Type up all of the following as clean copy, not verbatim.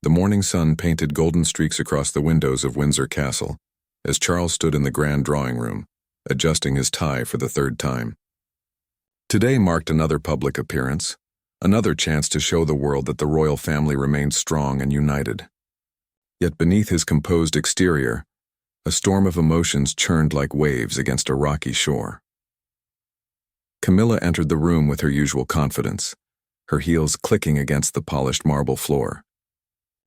The morning sun painted golden streaks across the windows of Windsor Castle, as Charles stood in the grand drawing room, adjusting his tie for the third time. Today marked another public appearance, another chance to show the world that the royal family remained strong and united. Yet beneath his composed exterior, a storm of emotions churned like waves against a rocky shore. Camilla entered the room with her usual confidence, her heels clicking against the polished marble floor.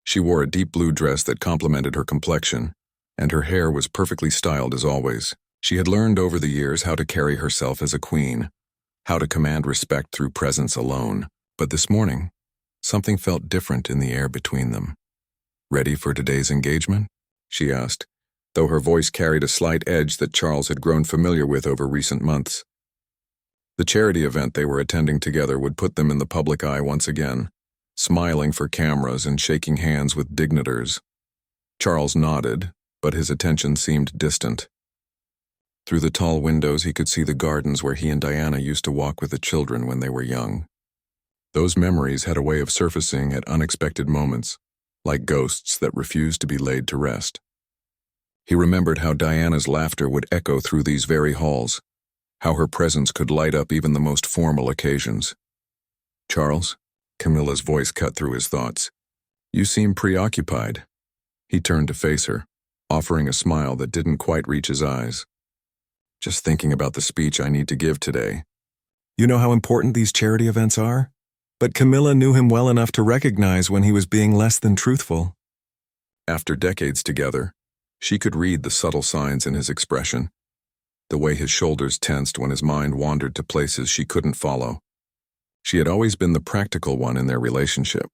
She wore a deep blue dress that complemented her complexion, and her hair was perfectly styled as always. She had learned over the years how to carry herself as a queen, how to command respect through presence alone. But this morning, something felt different in the air between them. "Ready for today's engagement?" she asked, though her voice carried a slight edge that Charles had grown familiar with over recent months. The charity event they were attending together would put them in the public eye once again, smiling for cameras and shaking hands with dignitaries. Charles nodded, but his attention seemed distant. Through the tall windows he could see the gardens where he and Diana used to walk with the children when they were young. Those memories had a way of surfacing at unexpected moments, like ghosts that refused to be laid to rest. He remembered how Diana's laughter would echo through these very halls, how her presence could light up even the most formal occasions. "Charles," Camilla's voice cut through his thoughts. "You seem preoccupied." He turned to face her, offering a smile that didn't quite reach his eyes. "Just thinking about the speech I need to give today." You know how important these charity events are? But Camilla knew him well enough to recognize when he was being less than truthful. After decades together, she could read the subtle signs in his expression, the way his shoulders tensed when his mind wandered to places she couldn't follow. She had always been the practical one in their relationship,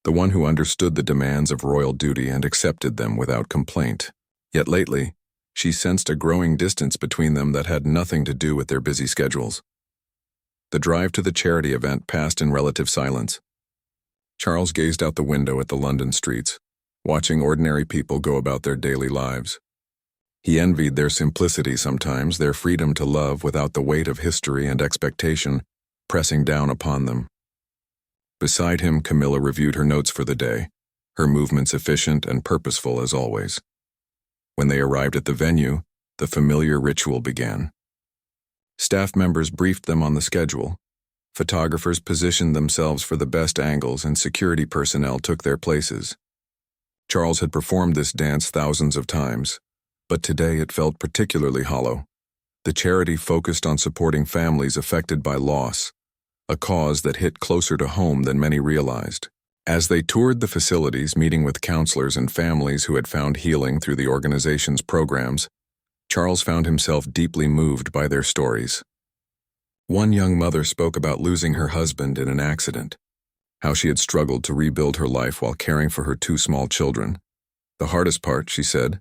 the one who understood the demands of royal duty and accepted them without complaint. Yet lately, she sensed a growing distance between them that had nothing to do with their busy schedules. The drive to the charity event passed in relative silence. Charles gazed out the window at the London streets, watching ordinary people go about their daily lives. He envied their simplicity sometimes, their freedom to love without the weight of history and expectation pressing down upon them. Beside him, Camilla reviewed her notes for the day, her movements efficient and purposeful as always. When they arrived at the venue, the familiar ritual began. Staff members briefed them on the schedule. Photographers positioned themselves for the best angles and security personnel took their places. Charles had performed this dance thousands of times, but today it felt particularly hollow. The charity focused on supporting families affected by loss, a cause that hit closer to home than many realized. As they toured the facilities, meeting with counselors and families who had found healing through the organization's programs, Charles found himself deeply moved by their stories. One young mother spoke about losing her husband in an accident, how she had struggled to rebuild her life while caring for her two small children. The hardest part, she said,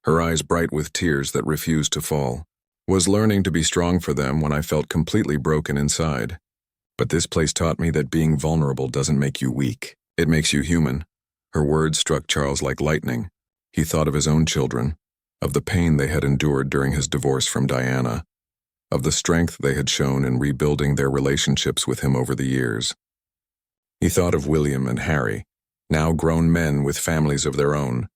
her eyes bright with tears that refused to fall, was learning to be strong for them when I felt completely broken inside. But this place taught me that being vulnerable doesn't make you weak. It makes you human. Her words struck Charles like lightning. He thought of his own children, of the pain they had endured during his divorce from Diana, of the strength they had shown in rebuilding their relationships with him over the years. He thought of William and Harry, now grown men with families of their own,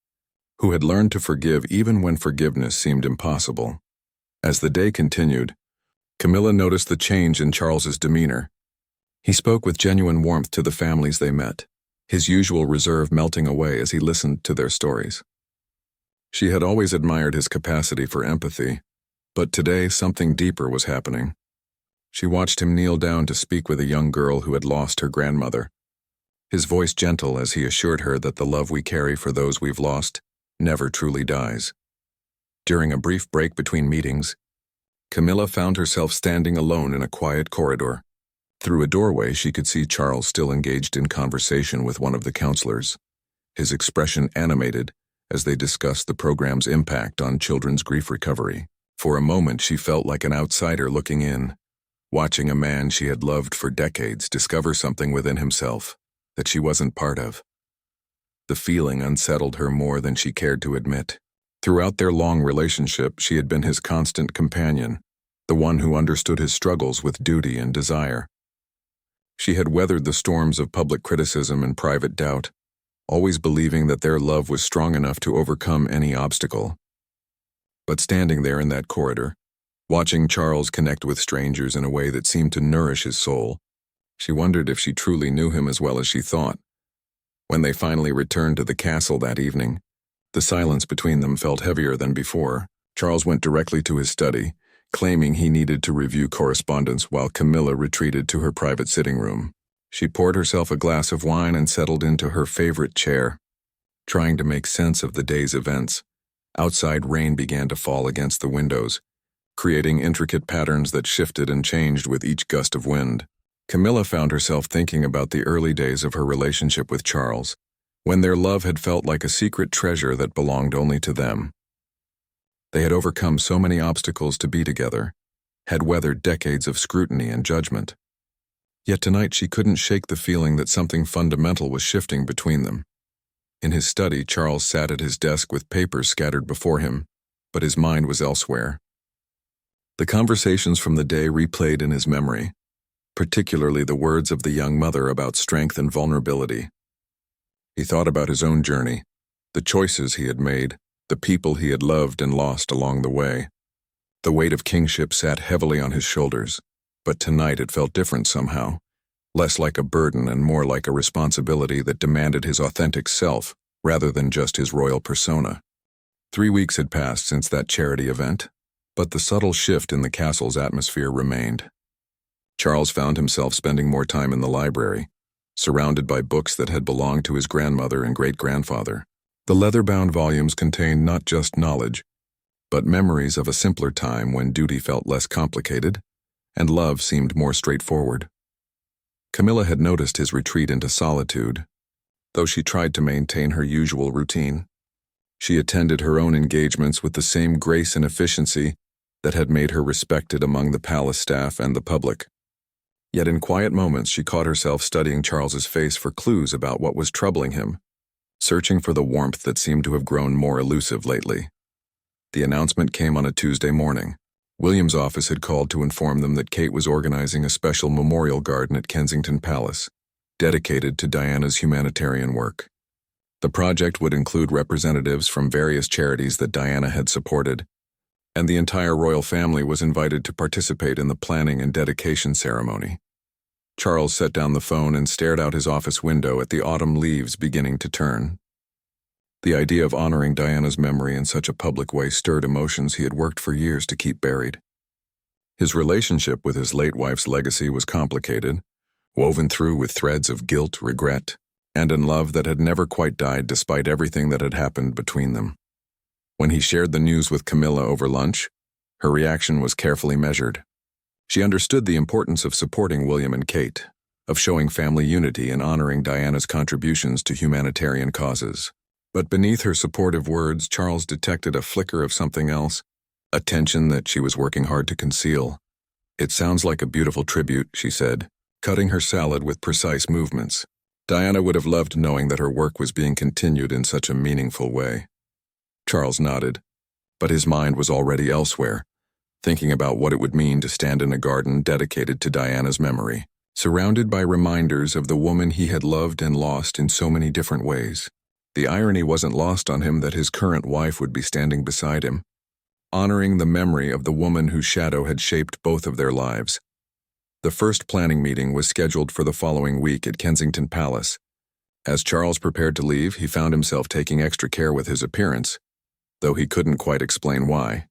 who had learned to forgive even when forgiveness seemed impossible. As the day continued, Camilla noticed the change in Charles's demeanor. He spoke with genuine warmth to the families they met, his usual reserve melting away as he listened to their stories. She had always admired his capacity for empathy, but today something deeper was happening. She watched him kneel down to speak with a young girl who had lost her grandmother, his voice gentle as he assured her that the love we carry for those we've lost never truly dies. During a brief break between meetings, Camilla found herself standing alone in a quiet corridor. Through a doorway, she could see Charles still engaged in conversation with one of the counselors, his expression animated as they discussed the program's impact on children's grief recovery. For a moment, she felt like an outsider looking in, watching a man she had loved for decades discover something within himself that she wasn't part of. The feeling unsettled her more than she cared to admit. Throughout their long relationship, she had been his constant companion, the one who understood his struggles with duty and desire. She had weathered the storms of public criticism and private doubt, always believing that their love was strong enough to overcome any obstacle. But standing there in that corridor, watching Charles connect with strangers in a way that seemed to nourish his soul, she wondered if she truly knew him as well as she thought. When they finally returned to the castle that evening, the silence between them felt heavier than before. Charles went directly to his study, claiming he needed to review correspondence while Camilla retreated to her private sitting room. She poured herself a glass of wine and settled into her favorite chair, trying to make sense of the day's events. Outside, rain began to fall against the windows, creating intricate patterns that shifted and changed with each gust of wind. Camilla found herself thinking about the early days of her relationship with Charles, when their love had felt like a secret treasure that belonged only to them. They had overcome so many obstacles to be together, had weathered decades of scrutiny and judgment. Yet tonight she couldn't shake the feeling that something fundamental was shifting between them. In his study, Charles sat at his desk with papers scattered before him, but his mind was elsewhere. The conversations from the day replayed in his memory, particularly the words of the young mother about strength and vulnerability. He thought about his own journey, the choices he had made, the people he had loved and lost along the way. The weight of kingship sat heavily on his shoulders, but tonight it felt different somehow, less like a burden and more like a responsibility that demanded his authentic self rather than just his royal persona. 3 weeks had passed since that charity event, but the subtle shift in the castle's atmosphere remained. Charles found himself spending more time in the library, surrounded by books that had belonged to his grandmother and great-grandfather. The leather-bound volumes contained not just knowledge, but memories of a simpler time when duty felt less complicated and love seemed more straightforward. Camilla had noticed his retreat into solitude, though she tried to maintain her usual routine. She attended her own engagements with the same grace and efficiency that had made her respected among the palace staff and the public. Yet in quiet moments she caught herself studying Charles's face for clues about what was troubling him, searching for the warmth that seemed to have grown more elusive lately. The announcement came on a Tuesday morning. William's office had called to inform them that Kate was organizing a special memorial garden at Kensington Palace, dedicated to Diana's humanitarian work. The project would include representatives from various charities that Diana had supported, and the entire royal family was invited to participate in the planning and dedication ceremony. Charles set down the phone and stared out his office window at the autumn leaves beginning to turn. The idea of honoring Diana's memory in such a public way stirred emotions he had worked for years to keep buried. His relationship with his late wife's legacy was complicated, woven through with threads of guilt, regret, and a love that had never quite died despite everything that had happened between them. When he shared the news with Camilla over lunch, her reaction was carefully measured. She understood the importance of supporting William and Kate, of showing family unity and honoring Diana's contributions to humanitarian causes. But beneath her supportive words, Charles detected a flicker of something else, a tension that she was working hard to conceal. "It sounds like a beautiful tribute," she said, cutting her salad with precise movements. Diana would have loved knowing that her work was being continued in such a meaningful way. Charles nodded, but his mind was already elsewhere, thinking about what it would mean to stand in a garden dedicated to Diana's memory, surrounded by reminders of the woman he had loved and lost in so many different ways. The irony wasn't lost on him that his current wife would be standing beside him, honoring the memory of the woman whose shadow had shaped both of their lives. The first planning meeting was scheduled for the following week at Kensington Palace. As Charles prepared to leave, he found himself taking extra care with his appearance, though he couldn't quite explain why.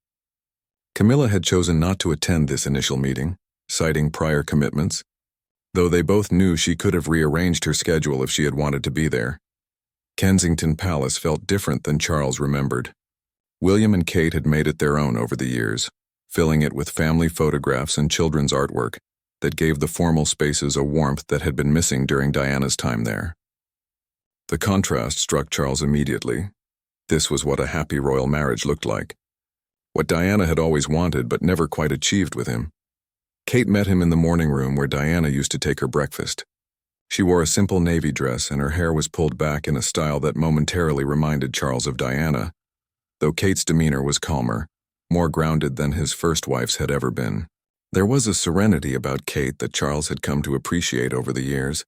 Camilla had chosen not to attend this initial meeting, citing prior commitments, though they both knew she could have rearranged her schedule if she had wanted to be there. Kensington Palace felt different than Charles remembered. William and Kate had made it their own over the years, filling it with family photographs and children's artwork that gave the formal spaces a warmth that had been missing during Diana's time there. The contrast struck Charles immediately. This was what a happy royal marriage looked like, what Diana had always wanted but never quite achieved with him. Kate met him in the morning room where Diana used to take her breakfast. She wore a simple navy dress and her hair was pulled back in a style that momentarily reminded Charles of Diana, though Kate's demeanor was calmer, more grounded than his first wife's had ever been. There was a serenity about Kate that Charles had come to appreciate over the years,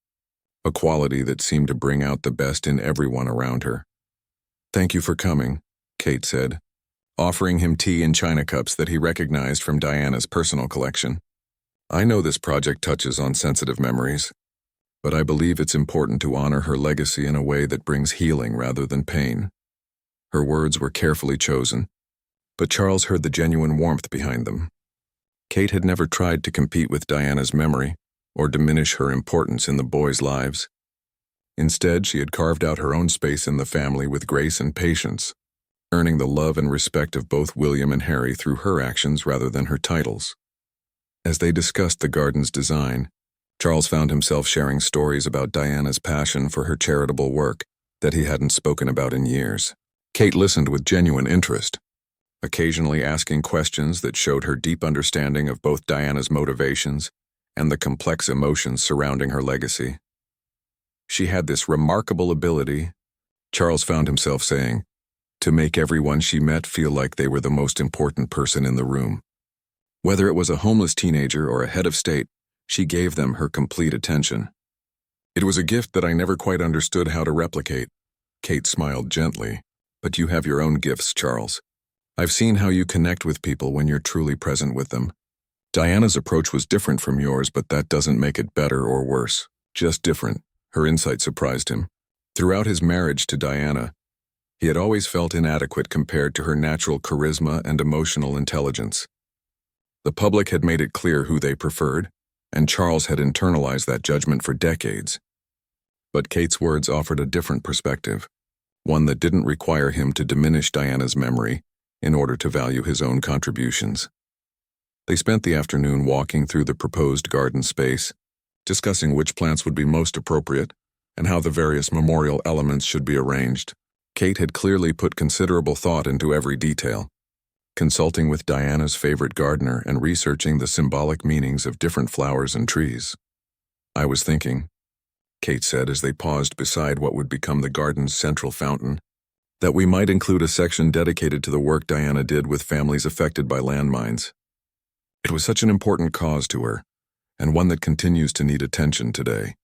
a quality that seemed to bring out the best in everyone around her. "Thank you for coming," Kate said, offering him tea in china cups that he recognized from Diana's personal collection. "I know this project touches on sensitive memories, but I believe it's important to honor her legacy in a way that brings healing rather than pain." Her words were carefully chosen, but Charles heard the genuine warmth behind them. Kate had never tried to compete with Diana's memory or diminish her importance in the boys' lives. Instead, she had carved out her own space in the family with grace and patience, earning the love and respect of both William and Harry through her actions rather than her titles. As they discussed the garden's design, Charles found himself sharing stories about Diana's passion for her charitable work that he hadn't spoken about in years. Kate listened with genuine interest, occasionally asking questions that showed her deep understanding of both Diana's motivations and the complex emotions surrounding her legacy. She had this remarkable ability, Charles found himself saying, to make everyone she met feel like they were the most important person in the room. Whether it was a homeless teenager or a head of state, she gave them her complete attention. "It was a gift that I never quite understood how to replicate." Kate smiled gently. "But you have your own gifts, Charles. I've seen how you connect with people when you're truly present with them. Diana's approach was different from yours, but that doesn't make it better or worse. Just different." Her insight surprised him. Throughout his marriage to Diana, he had always felt inadequate compared to her natural charisma and emotional intelligence. The public had made it clear who they preferred, and Charles had internalized that judgment for decades. But Kate's words offered a different perspective, one that didn't require him to diminish Diana's memory in order to value his own contributions. They spent the afternoon walking through the proposed garden space, discussing which plants would be most appropriate and how the various memorial elements should be arranged. Kate had clearly put considerable thought into every detail, consulting with Diana's favorite gardener and researching the symbolic meanings of different flowers and trees. "I was thinking," Kate said as they paused beside what would become the garden's central fountain, "that we might include a section dedicated to the work Diana did with families affected by landmines. It was such an important cause to her, and one that continues to need attention today."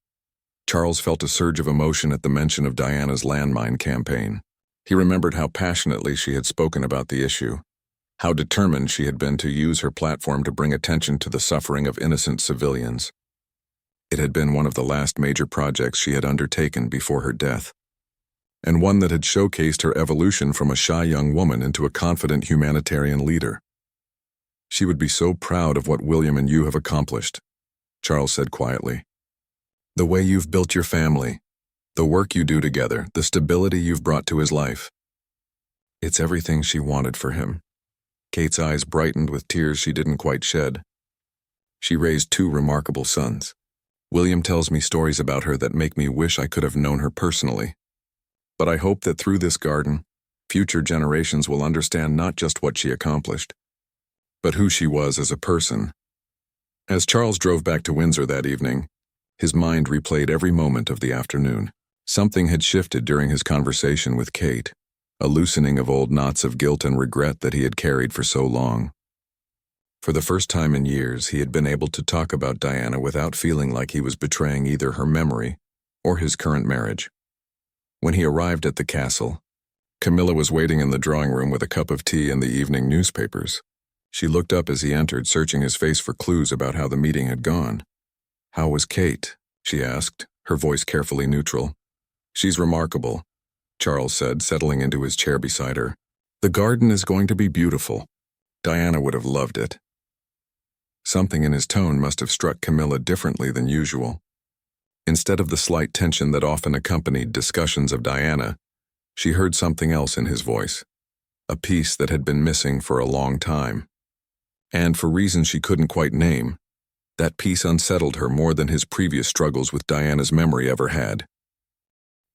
Charles felt a surge of emotion at the mention of Diana's landmine campaign. He remembered how passionately she had spoken about the issue, how determined she had been to use her platform to bring attention to the suffering of innocent civilians. It had been one of the last major projects she had undertaken before her death, and one that had showcased her evolution from a shy young woman into a confident humanitarian leader. "She would be so proud of what William and you have accomplished," Charles said quietly. "The way you've built your family, the work you do together, the stability you've brought to his life. It's everything she wanted for him." Kate's eyes brightened with tears she didn't quite shed. "She raised 2 remarkable sons. William tells me stories about her that make me wish I could have known her personally. But I hope that through this garden, future generations will understand not just what she accomplished, but who she was as a person." As Charles drove back to Windsor that evening, his mind replayed every moment of the afternoon. Something had shifted during his conversation with Kate, a loosening of old knots of guilt and regret that he had carried for so long. For the first time in years, he had been able to talk about Diana without feeling like he was betraying either her memory or his current marriage. When he arrived at the castle, Camilla was waiting in the drawing room with a cup of tea and the evening newspapers. She looked up as he entered, searching his face for clues about how the meeting had gone. "How was Kate?" she asked, her voice carefully neutral. "She's remarkable," Charles said, settling into his chair beside her. "The garden is going to be beautiful. Diana would have loved it." Something in his tone must have struck Camilla differently than usual. Instead of the slight tension that often accompanied discussions of Diana, she heard something else in his voice, a piece that had been missing for a long time. And for reasons she couldn't quite name, that piece unsettled her more than his previous struggles with Diana's memory ever had.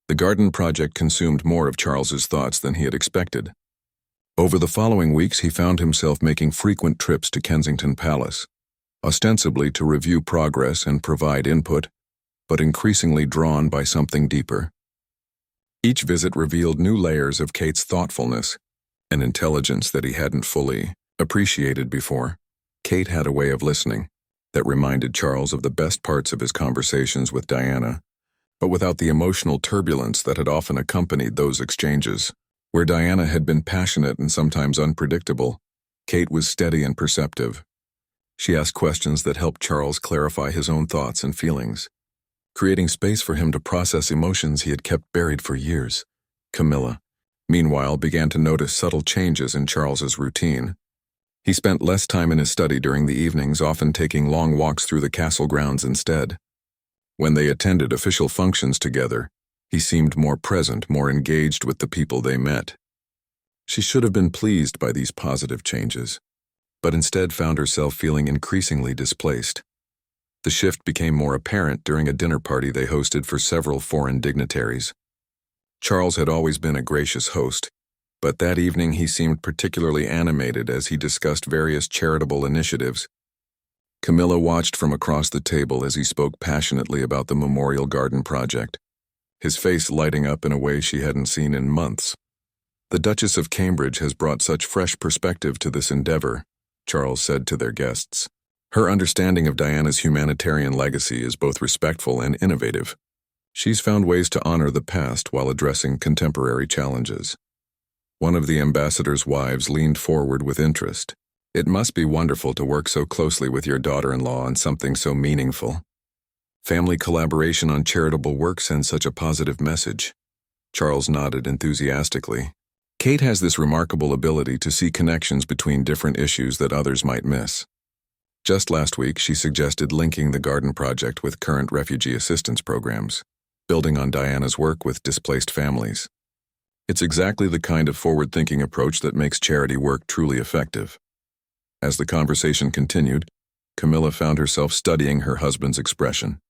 The garden project consumed more of Charles's thoughts than he had expected. Over the following weeks, he found himself making frequent trips to Kensington Palace, ostensibly to review progress and provide input, but increasingly drawn by something deeper. Each visit revealed new layers of Kate's thoughtfulness, an intelligence that he hadn't fully appreciated before. Kate had a way of listening that reminded Charles of the best parts of his conversations with Diana, but without the emotional turbulence that had often accompanied those exchanges. Where Diana had been passionate and sometimes unpredictable, Kate was steady and perceptive. She asked questions that helped Charles clarify his own thoughts and feelings, creating space for him to process emotions he had kept buried for years. Camilla, meanwhile, began to notice subtle changes in Charles's routine. He spent less time in his study during the evenings, often taking long walks through the castle grounds instead. When they attended official functions together, he seemed more present, more engaged with the people they met. She should have been pleased by these positive changes, but instead found herself feeling increasingly displaced. The shift became more apparent during a dinner party they hosted for several foreign dignitaries. Charles had always been a gracious host, but that evening he seemed particularly animated as he discussed various charitable initiatives. Camilla watched from across the table as he spoke passionately about the Memorial Garden project, his face lighting up in a way she hadn't seen in months. "The Duchess of Cambridge has brought such fresh perspective to this endeavor," Charles said to their guests. "Her understanding of Diana's humanitarian legacy is both respectful and innovative. She's found ways to honor the past while addressing contemporary challenges." One of the ambassador's wives leaned forward with interest. "It must be wonderful to work so closely with your daughter-in-law on something so meaningful. Family collaboration on charitable work sends such a positive message." Charles nodded enthusiastically. "Kate has this remarkable ability to see connections between different issues that others might miss. Just last week, she suggested linking the garden project with current refugee assistance programs, building on Diana's work with displaced families. It's exactly the kind of forward-thinking approach that makes charity work truly effective." As the conversation continued, Camilla found herself studying her husband's expression.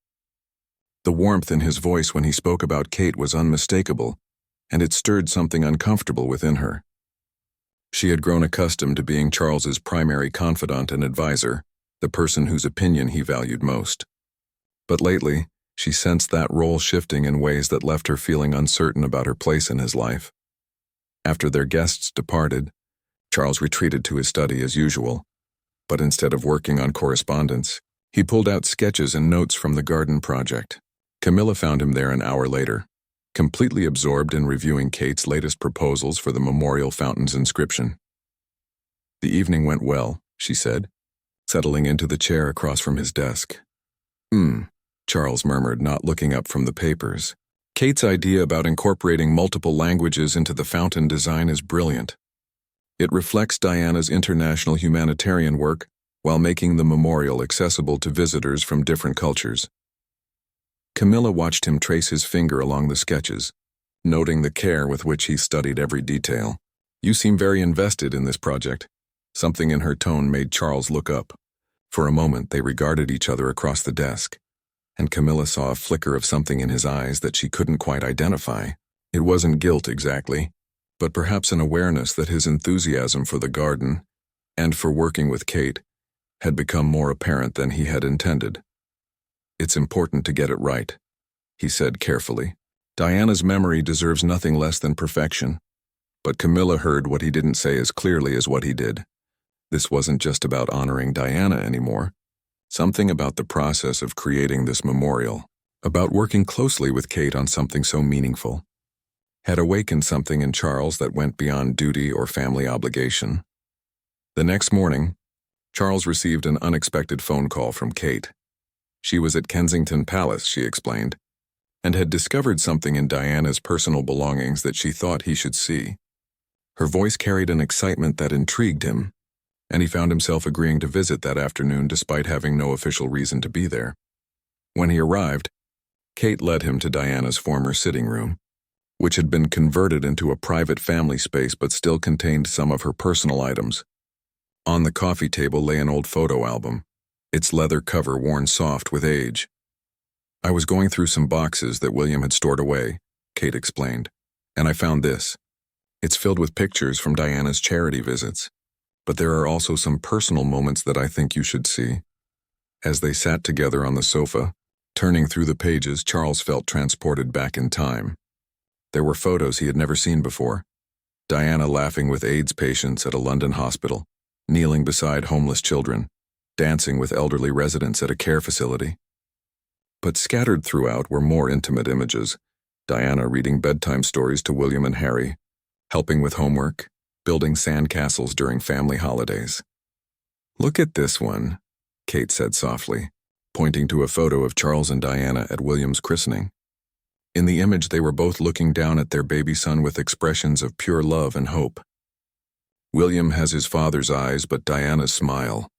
The warmth in his voice when he spoke about Kate was unmistakable, and it stirred something uncomfortable within her. She had grown accustomed to being Charles's primary confidant and advisor, the person whose opinion he valued most. But lately, she sensed that role shifting in ways that left her feeling uncertain about her place in his life. After their guests departed, Charles retreated to his study as usual, but instead of working on correspondence, he pulled out sketches and notes from the garden project. Camilla found him there an hour later, completely absorbed in reviewing Kate's latest proposals for the memorial fountain's inscription. "The evening went well," she said, settling into the chair across from his desk. Charles murmured, not looking up from the papers. "Kate's idea about incorporating multiple languages into the fountain design is brilliant. It reflects Diana's international humanitarian work while making the memorial accessible to visitors from different cultures." Camilla watched him trace his finger along the sketches, noting the care with which he studied every detail. "You seem very invested in this project." Something in her tone made Charles look up. For a moment, they regarded each other across the desk, and Camilla saw a flicker of something in his eyes that she couldn't quite identify. It wasn't guilt exactly, but perhaps an awareness that his enthusiasm for the garden, and for working with Kate, had become more apparent than he had intended. "It's important to get it right," he said carefully. "Diana's memory deserves nothing less than perfection." But Camilla heard what he didn't say as clearly as what he did. This wasn't just about honoring Diana anymore. Something about the process of creating this memorial, about working closely with Kate on something so meaningful, had awakened something in Charles that went beyond duty or family obligation. The next morning, Charles received an unexpected phone call from Kate. She was at Kensington Palace, she explained, and had discovered something in Diana's personal belongings that she thought he should see. Her voice carried an excitement that intrigued him, and he found himself agreeing to visit that afternoon despite having no official reason to be there. When he arrived, Kate led him to Diana's former sitting room, which had been converted into a private family space but still contained some of her personal items. On the coffee table lay an old photo album, its leather cover worn soft with age. "I was going through some boxes that William had stored away," Kate explained, "and I found this. It's filled with pictures from Diana's charity visits, but there are also some personal moments that I think you should see." As they sat together on the sofa, turning through the pages, Charles felt transported back in time. There were photos he had never seen before. Diana laughing with AIDS patients at a London hospital, kneeling beside homeless children, dancing with elderly residents at a care facility. But scattered throughout were more intimate images. Diana reading bedtime stories to William and Harry, helping with homework, building sandcastles during family holidays. "Look at this one," Kate said softly, pointing to a photo of Charles and Diana at William's christening. In the image, they were both looking down at their baby son with expressions of pure love and hope. William has his father's eyes, but Diana's smile.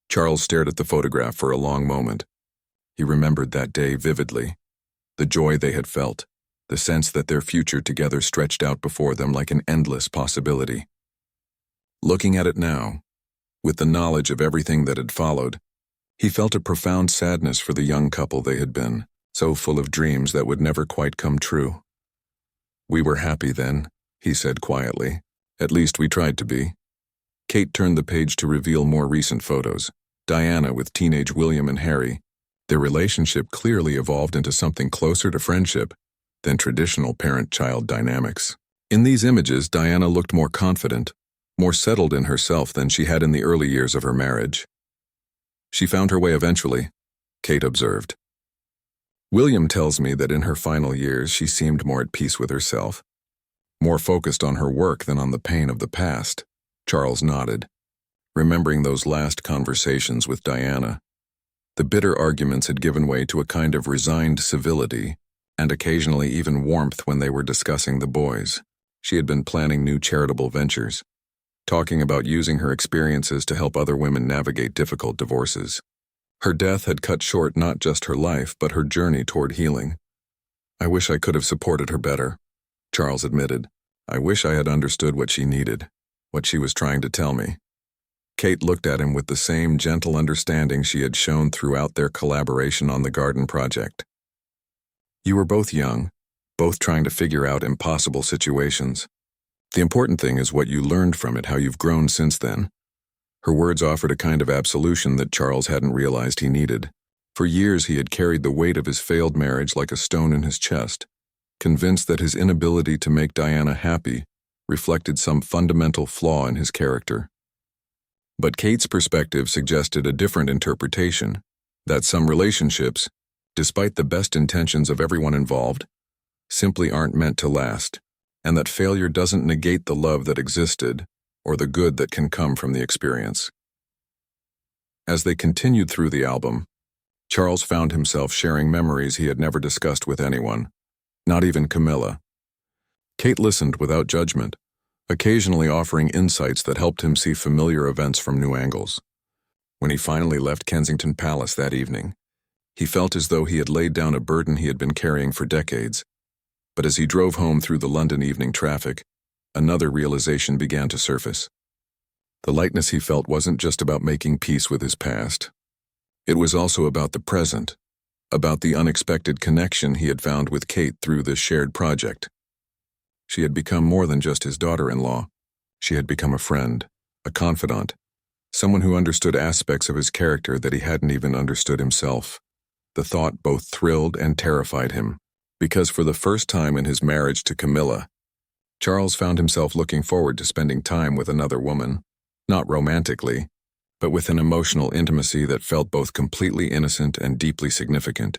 Charles stared at the photograph for a long moment. He remembered that day vividly, the joy they had felt, the sense that their future together stretched out before them like an endless possibility. Looking at it now, with the knowledge of everything that had followed, he felt a profound sadness for the young couple they had been, so full of dreams that would never quite come true. "We were happy then," he said quietly. "At least we tried to be." Kate turned the page to reveal more recent photos. Diana with teenage William and Harry. Their relationship clearly evolved into something closer to friendship than traditional parent-child dynamics. In these images, Diana looked more confident, more settled in herself than she had in the early years of her marriage. "She found her way eventually," Kate observed. "William tells me that in her final years she seemed more at peace with herself, more focused on her work than on the pain of the past." Charles nodded, remembering those last conversations with Diana. The bitter arguments had given way to a kind of resigned civility, and occasionally even warmth when they were discussing the boys. She had been planning new charitable ventures, talking about using her experiences to help other women navigate difficult divorces. Her death had cut short not just her life, but her journey toward healing. "I wish I could have supported her better," Charles admitted. "I wish I had understood what she needed, what she was trying to tell me." Kate looked at him with the same gentle understanding she had shown throughout their collaboration on the garden project. "You were both young, both trying to figure out impossible situations. The important thing is what you learned from it, how you've grown since then." Her words offered a kind of absolution that Charles hadn't realized he needed. For years he had carried the weight of his failed marriage like a stone in his chest, convinced that his inability to make Diana happy reflected some fundamental flaw in his character. But Kate's perspective suggested a different interpretation, that some relationships, despite the best intentions of everyone involved, simply aren't meant to last, and that failure doesn't negate the love that existed or the good that can come from the experience. As they continued through the album, Charles found himself sharing memories he had never discussed with anyone, not even Camilla. Kate listened without judgment, occasionally offering insights that helped him see familiar events from new angles. When he finally left Kensington Palace that evening, he felt as though he had laid down a burden he had been carrying for decades. But as he drove home through the London evening traffic, another realization began to surface. The lightness he felt wasn't just about making peace with his past. It was also about the present, about the unexpected connection he had found with Kate through this shared project. She had become more than just his daughter-in-law. She had become a friend, a confidant, someone who understood aspects of his character that he hadn't even understood himself. The thought both thrilled and terrified him, because for the first time in his marriage to Camilla, Charles found himself looking forward to spending time with another woman, not romantically, but with an emotional intimacy that felt both completely innocent and deeply significant.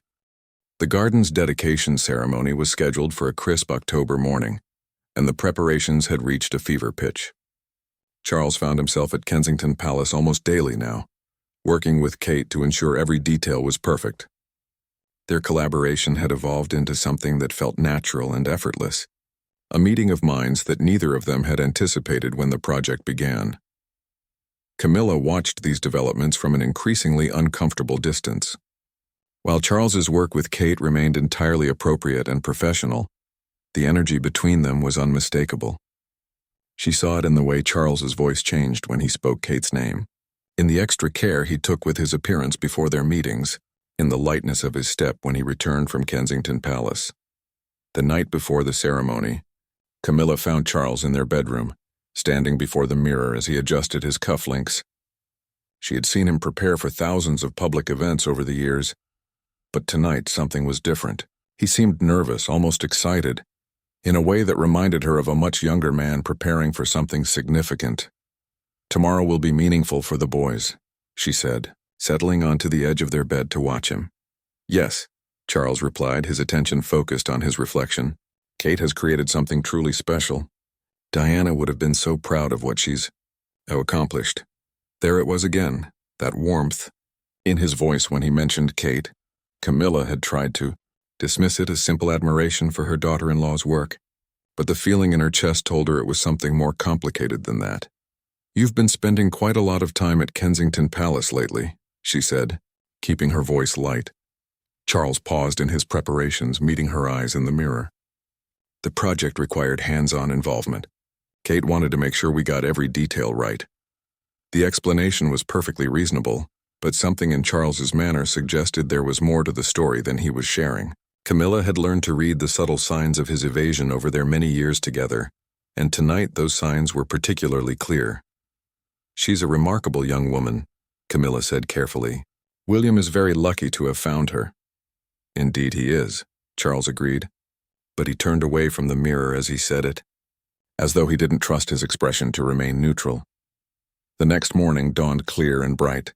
The garden's dedication ceremony was scheduled for a crisp October morning, and the preparations had reached a fever pitch. Charles found himself at Kensington Palace almost daily now, working with Kate to ensure every detail was perfect. Their collaboration had evolved into something that felt natural and effortless, a meeting of minds that neither of them had anticipated when the project began. Camilla watched these developments from an increasingly uncomfortable distance. While Charles's work with Kate remained entirely appropriate and professional, the energy between them was unmistakable. She saw it in the way Charles's voice changed when he spoke Kate's name, in the extra care he took with his appearance before their meetings, in the lightness of his step when he returned from Kensington Palace. The night before the ceremony, Camilla found Charles in their bedroom, standing before the mirror as he adjusted his cufflinks. She had seen him prepare for thousands of public events over the years, but tonight something was different. He seemed nervous, almost excited, in a way that reminded her of a much younger man preparing for something significant. "Tomorrow will be meaningful for the boys," she said, settling onto the edge of their bed to watch him. "Yes," Charles replied, his attention focused on his reflection. Kate has created something truly special. Diana would have been so proud of what she's accomplished. There it was again, that warmth in his voice when he mentioned Kate. Camilla had tried to dismiss it as simple admiration for her daughter-in-law's work, but the feeling in her chest told her it was something more complicated than that. "You've been spending quite a lot of time at Kensington Palace lately," she said, keeping her voice light. Charles paused in his preparations, meeting her eyes in the mirror. The project required hands-on involvement. Kate wanted to make sure we got every detail right. The explanation was perfectly reasonable, but something in Charles's manner suggested there was more to the story than he was sharing. Camilla had learned to read the subtle signs of his evasion over their many years together, and tonight those signs were particularly clear. "She's a remarkable young woman," Camilla said carefully. "William is very lucky to have found her." "Indeed he is," Charles agreed, but he turned away from the mirror as he said it, as though he didn't trust his expression to remain neutral. The next morning dawned clear and bright.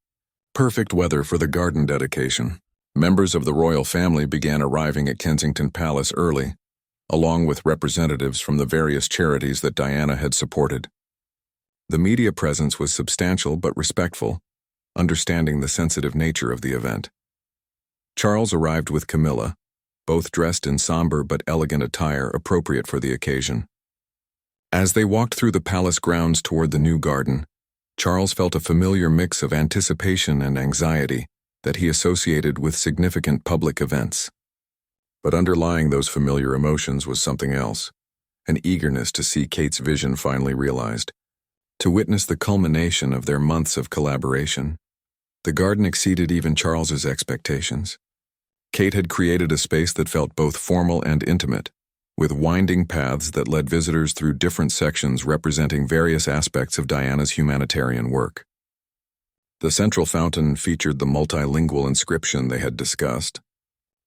Perfect weather for the garden dedication. Members of the royal family began arriving at Kensington Palace early, along with representatives from the various charities that Diana had supported. The media presence was substantial but respectful, understanding the sensitive nature of the event. Charles arrived with Camilla, both dressed in somber but elegant attire appropriate for the occasion. As they walked through the palace grounds toward the new garden, Charles felt a familiar mix of anticipation and anxiety that he associated with significant public events. But underlying those familiar emotions was something else, an eagerness to see Kate's vision finally realized, to witness the culmination of their months of collaboration. The garden exceeded even Charles's expectations. Kate had created a space that felt both formal and intimate, with winding paths that led visitors through different sections representing various aspects of Diana's humanitarian work. The central fountain featured the multilingual inscription they had discussed,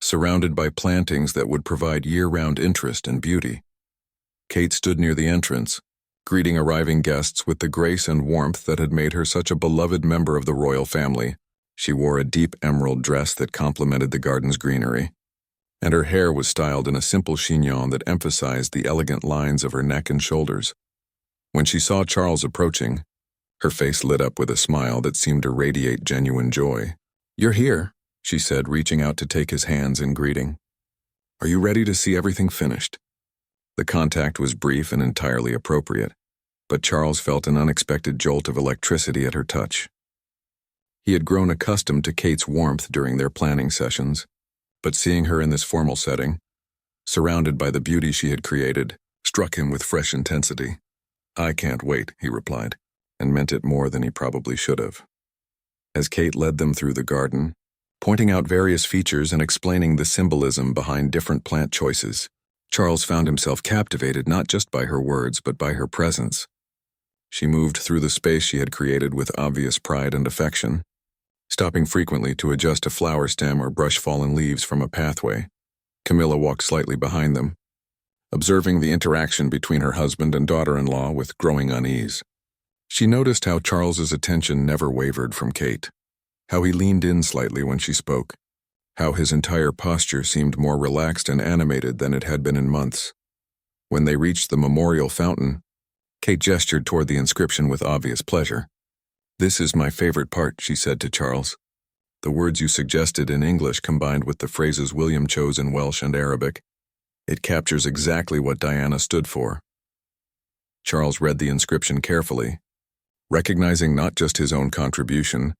surrounded by plantings that would provide year-round interest and beauty. Kate stood near the entrance, greeting arriving guests with the grace and warmth that had made her such a beloved member of the royal family. She wore a deep emerald dress that complemented the garden's greenery, and her hair was styled in a simple chignon that emphasized the elegant lines of her neck and shoulders. When she saw Charles approaching, her face lit up with a smile that seemed to radiate genuine joy. "You're here," she said, reaching out to take his hands in greeting. "Are you ready to see everything finished?" The contact was brief and entirely appropriate, but Charles felt an unexpected jolt of electricity at her touch. He had grown accustomed to Kate's warmth during their planning sessions, but seeing her in this formal setting, surrounded by the beauty she had created, struck him with fresh intensity. "I can't wait," he replied, and meant it more than he probably should have. As Kate led them through the garden, pointing out various features and explaining the symbolism behind different plant choices, Charles found himself captivated not just by her words but by her presence. She moved through the space she had created with obvious pride and affection, stopping frequently to adjust a flower stem or brush fallen leaves from a pathway. Camilla walked slightly behind them, observing the interaction between her husband and daughter-in-law with growing unease. She noticed how Charles's attention never wavered from Kate, how he leaned in slightly when she spoke, how his entire posture seemed more relaxed and animated than it had been in months. When they reached the memorial fountain, Kate gestured toward the inscription with obvious pleasure. "This is my favorite part," she said to Charles. "The words you suggested in English combined with the phrases William chose in Welsh and Arabic. It captures exactly what Diana stood for." Charles read the inscription carefully, recognizing not just his own contribution,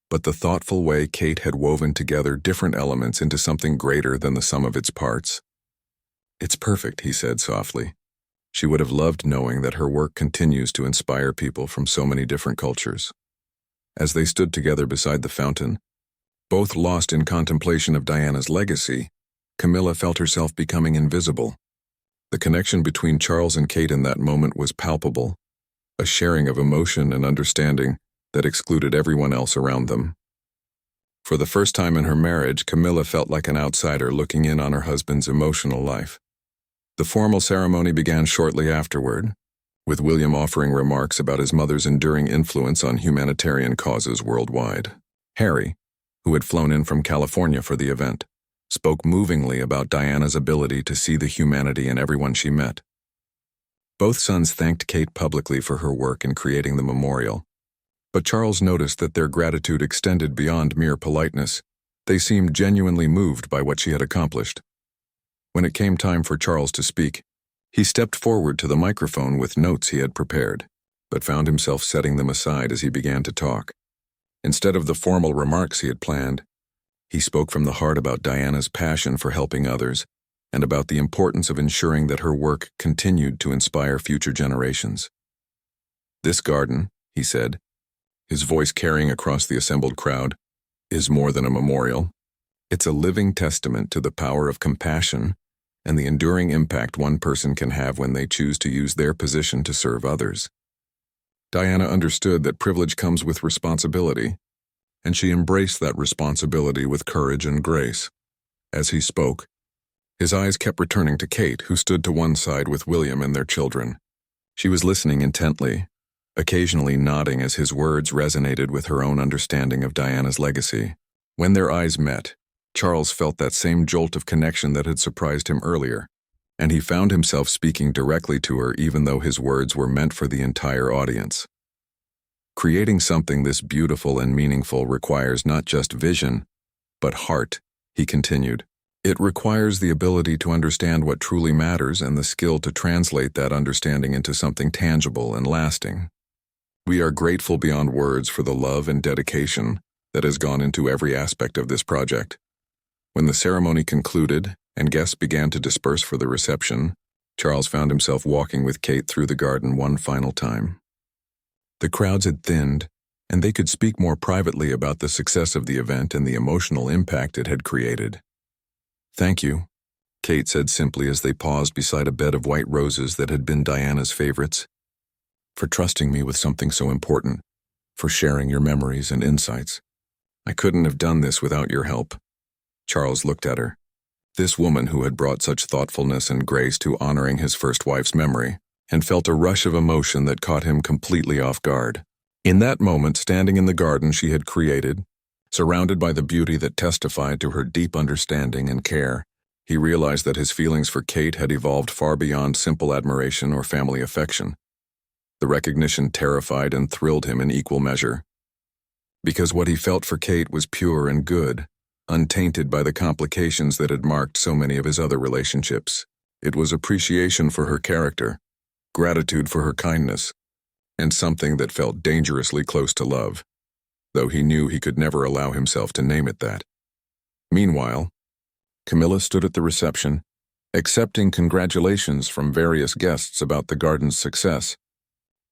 but the thoughtful way Kate had woven together different elements into something greater than the sum of its parts. "It's perfect," he said softly. She would have loved knowing that her work continues to inspire people from so many different cultures. As they stood together beside the fountain, both lost in contemplation of Diana's legacy, Camilla felt herself becoming invisible. The connection between Charles and Kate in that moment was palpable, a sharing of emotion and understanding that excluded everyone else around them. For the first time in her marriage, Camilla felt like an outsider looking in on her husband's emotional life. The formal ceremony began shortly afterward, with William offering remarks about his mother's enduring influence on humanitarian causes worldwide. Harry, who had flown in from California for the event, spoke movingly about Diana's ability to see the humanity in everyone she met. Both sons thanked Kate publicly for her work in creating the memorial, but Charles noticed that their gratitude extended beyond mere politeness. They seemed genuinely moved by what she had accomplished. When it came time for Charles to speak, he stepped forward to the microphone with notes he had prepared, but found himself setting them aside as he began to talk. Instead of the formal remarks he had planned, he spoke from the heart about Diana's passion for helping others and about the importance of ensuring that her work continued to inspire future generations. "This garden," he said, his voice carrying across the assembled crowd, "is more than a memorial. It's a living testament to the power of compassion and the enduring impact one person can have when they choose to use their position to serve others." Diana understood that privilege comes with responsibility, and she embraced that responsibility with courage and grace. As he spoke, his eyes kept returning to Kate, who stood to one side with William and their children. She was listening intently, occasionally nodding as his words resonated with her own understanding of Diana's legacy. When their eyes met, Charles felt that same jolt of connection that had surprised him earlier, and he found himself speaking directly to her even though his words were meant for the entire audience. "Creating something this beautiful and meaningful requires not just vision, but heart," he continued. "It requires the ability to understand what truly matters and the skill to translate that understanding into something tangible and lasting. We are grateful beyond words for the love and dedication that has gone into every aspect of this project." When the ceremony concluded and guests began to disperse for the reception, Charles found himself walking with Kate through the garden one final time. The crowds had thinned, and they could speak more privately about the success of the event and the emotional impact it had created. "Thank you," Kate said simply as they paused beside a bed of white roses that had been Diana's favorites, "for trusting me with something so important, for sharing your memories and insights. I couldn't have done this without your help." Charles looked at her. This woman who had brought such thoughtfulness and grace to honoring his first wife's memory, and felt a rush of emotion that caught him completely off guard. In that moment, standing in the garden she had created, surrounded by the beauty that testified to her deep understanding and care, he realized that his feelings for Kate had evolved far beyond simple admiration or family affection. The recognition terrified and thrilled him in equal measure. Because what he felt for Kate was pure and good, untainted by the complications that had marked so many of his other relationships. It was appreciation for her character, gratitude for her kindness, and something that felt dangerously close to love, though he knew he could never allow himself to name it that. Meanwhile, Camilla stood at the reception, accepting congratulations from various guests about the garden's success,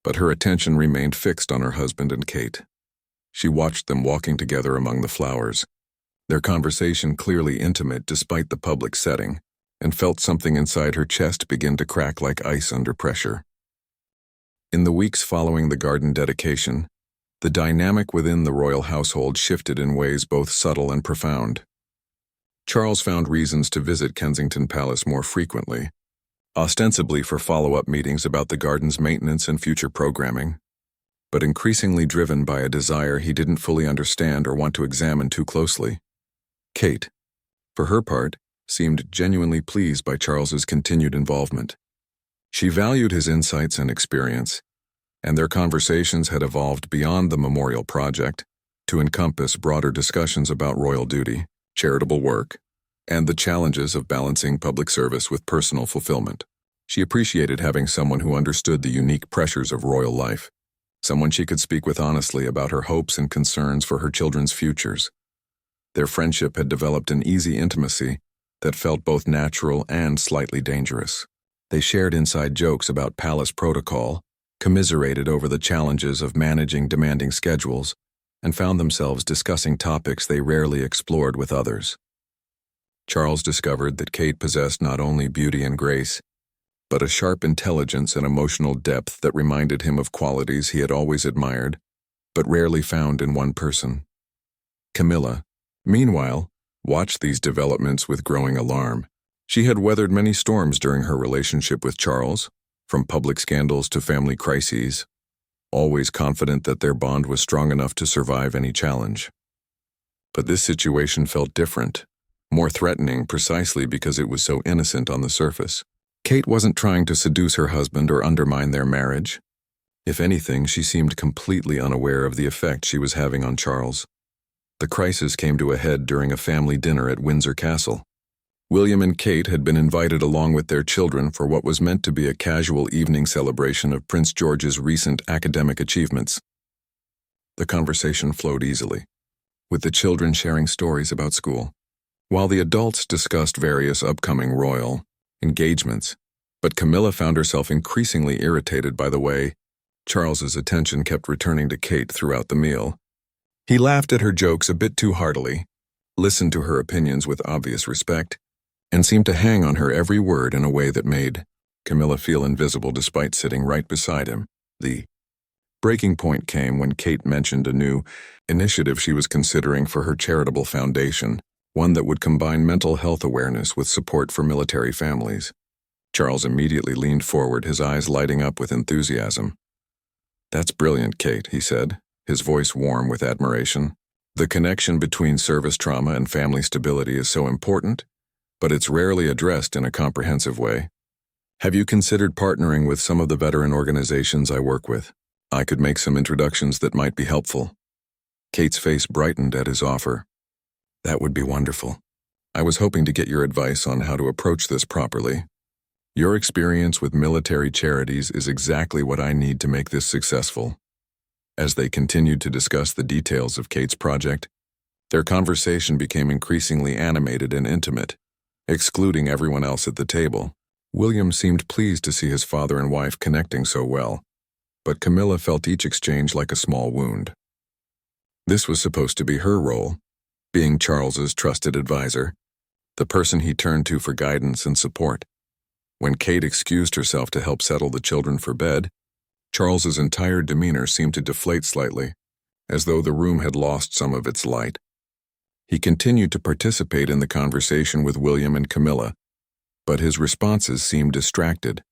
but her attention remained fixed on her husband and Kate. She watched them walking together among the flowers, their conversation clearly intimate despite the public setting, and felt something inside her chest begin to crack like ice under pressure. In the weeks following the garden dedication, the dynamic within the royal household shifted in ways both subtle and profound. Charles found reasons to visit Kensington Palace more frequently, ostensibly for follow-up meetings about the garden's maintenance and future programming, but increasingly driven by a desire he didn't fully understand or want to examine too closely. Kate, for her part, seemed genuinely pleased by Charles's continued involvement. She valued his insights and experience, and their conversations had evolved beyond the memorial project to encompass broader discussions about royal duty, charitable work, and the challenges of balancing public service with personal fulfillment. She appreciated having someone who understood the unique pressures of royal life, someone she could speak with honestly about her hopes and concerns for her children's futures. Their friendship had developed an easy intimacy that felt both natural and slightly dangerous. They shared inside jokes about palace protocol, commiserated over the challenges of managing demanding schedules, and found themselves discussing topics they rarely explored with others. Charles discovered that Kate possessed not only beauty and grace, but a sharp intelligence and emotional depth that reminded him of qualities he had always admired, but rarely found in one person. Camilla, meanwhile, watched these developments with growing alarm. She had weathered many storms during her relationship with Charles, from public scandals to family crises, always confident that their bond was strong enough to survive any challenge. But this situation felt different. more threatening precisely because it was so innocent on the surface. Kate wasn't trying to seduce her husband or undermine their marriage. If anything, she seemed completely unaware of the effect she was having on Charles. The crisis came to a head during a family dinner at Windsor Castle. William and Kate had been invited along with their children for what was meant to be a casual evening celebration of Prince George's recent academic achievements. The conversation flowed easily, with the children sharing stories about school, while the adults discussed various upcoming royal engagements. But Camilla found herself increasingly irritated by the way Charles's attention kept returning to Kate throughout the meal. He laughed at her jokes a bit too heartily, listened to her opinions with obvious respect, and seemed to hang on her every word in a way that made Camilla feel invisible despite sitting right beside him. The breaking point came when Kate mentioned a new initiative she was considering for her charitable foundation, one that would combine mental health awareness with support for military families. Charles immediately leaned forward, his eyes lighting up with enthusiasm. "That's brilliant, Kate," he said, his voice warm with admiration. "The connection between service trauma and family stability is so important, but it's rarely addressed in a comprehensive way. Have you considered partnering with some of the veteran organizations I work with? I could make some introductions that might be helpful." Kate's face brightened at his offer. "That would be wonderful. I was hoping to get your advice on how to approach this properly. Your experience with military charities is exactly what I need to make this successful." As they continued to discuss the details of Kate's project, their conversation became increasingly animated and intimate, excluding everyone else at the table. William seemed pleased to see his father and wife connecting so well, but Camilla felt each exchange like a small wound. This was supposed to be her role, being Charles's trusted advisor, the person he turned to for guidance and support. When Kate excused herself to help settle the children for bed, Charles's entire demeanor seemed to deflate slightly, as though the room had lost some of its light. He continued to participate in the conversation with William and Camilla, but his responses seemed distracted,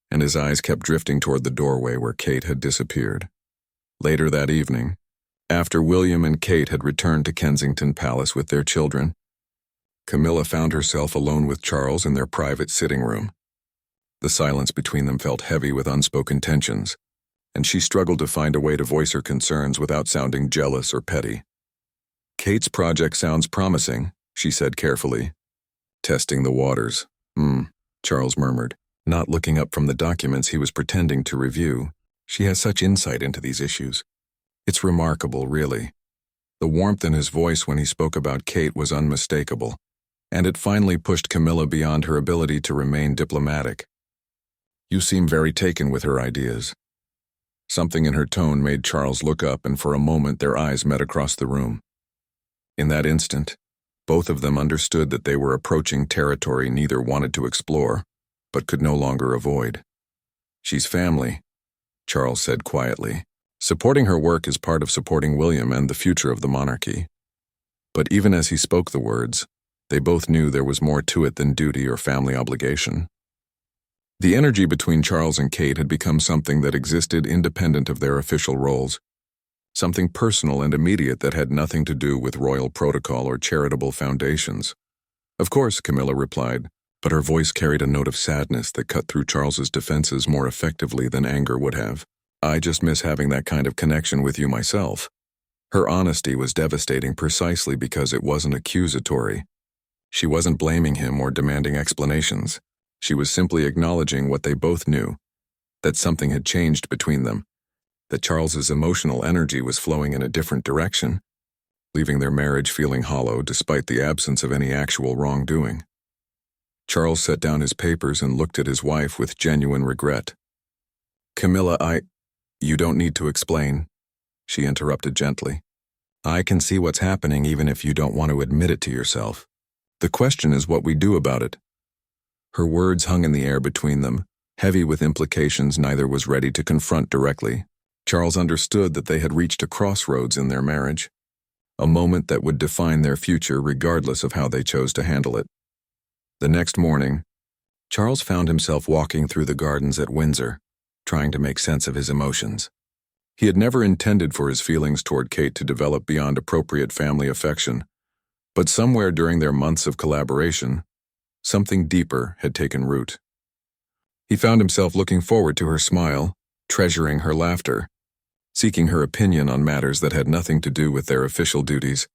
and his eyes kept drifting toward the doorway where Kate had disappeared. Later that evening, after William and Kate had returned to Kensington Palace with their children, Camilla found herself alone with Charles in their private sitting room. The silence between them felt heavy with unspoken tensions, and she struggled to find a way to voice her concerns without sounding jealous or petty. "Kate's project sounds promising," she said carefully. "Testing the waters," Charles murmured, not looking up from the documents he was pretending to review. "She has such insight into these issues. It's remarkable, really." The warmth in his voice when he spoke about Kate was unmistakable, and it finally pushed Camilla beyond her ability to remain diplomatic. "You seem very taken with her ideas." Something in her tone made Charles look up, and for a moment their eyes met across the room. In that instant, both of them understood that they were approaching territory neither wanted to explore, but could no longer avoid. "She's family," Charles said quietly. "Supporting her work is part of supporting William and the future of the monarchy." But even as he spoke the words, they both knew there was more to it than duty or family obligation. The energy between Charles and Kate had become something that existed independent of their official roles, something personal and immediate that had nothing to do with royal protocol or charitable foundations. "Of course," Camilla replied, but her voice carried a note of sadness that cut through Charles's defenses more effectively than anger would have. "I just miss having that kind of connection with you myself." Her honesty was devastating precisely because it wasn't accusatory. She wasn't blaming him or demanding explanations. She was simply acknowledging what they both knew, that something had changed between them, that Charles's emotional energy was flowing in a different direction, leaving their marriage feeling hollow despite the absence of any actual wrongdoing. Charles set down his papers and looked at his wife with genuine regret. "Camilla, You don't need to explain," she interrupted gently. "I can see what's happening even if you don't want to admit it to yourself. The question is what we do about it." Her words hung in the air between them, heavy with implications neither was ready to confront directly. Charles understood that they had reached a crossroads in their marriage, a moment that would define their future regardless of how they chose to handle it. The next morning, Charles found himself walking through the gardens at Windsor, trying to make sense of his emotions. He had never intended for his feelings toward Kate to develop beyond appropriate family affection, But somewhere during their months of collaboration, something deeper had taken root. He found himself looking forward to her smile, treasuring her laughter, seeking her opinion on matters that had nothing to do with their official duties.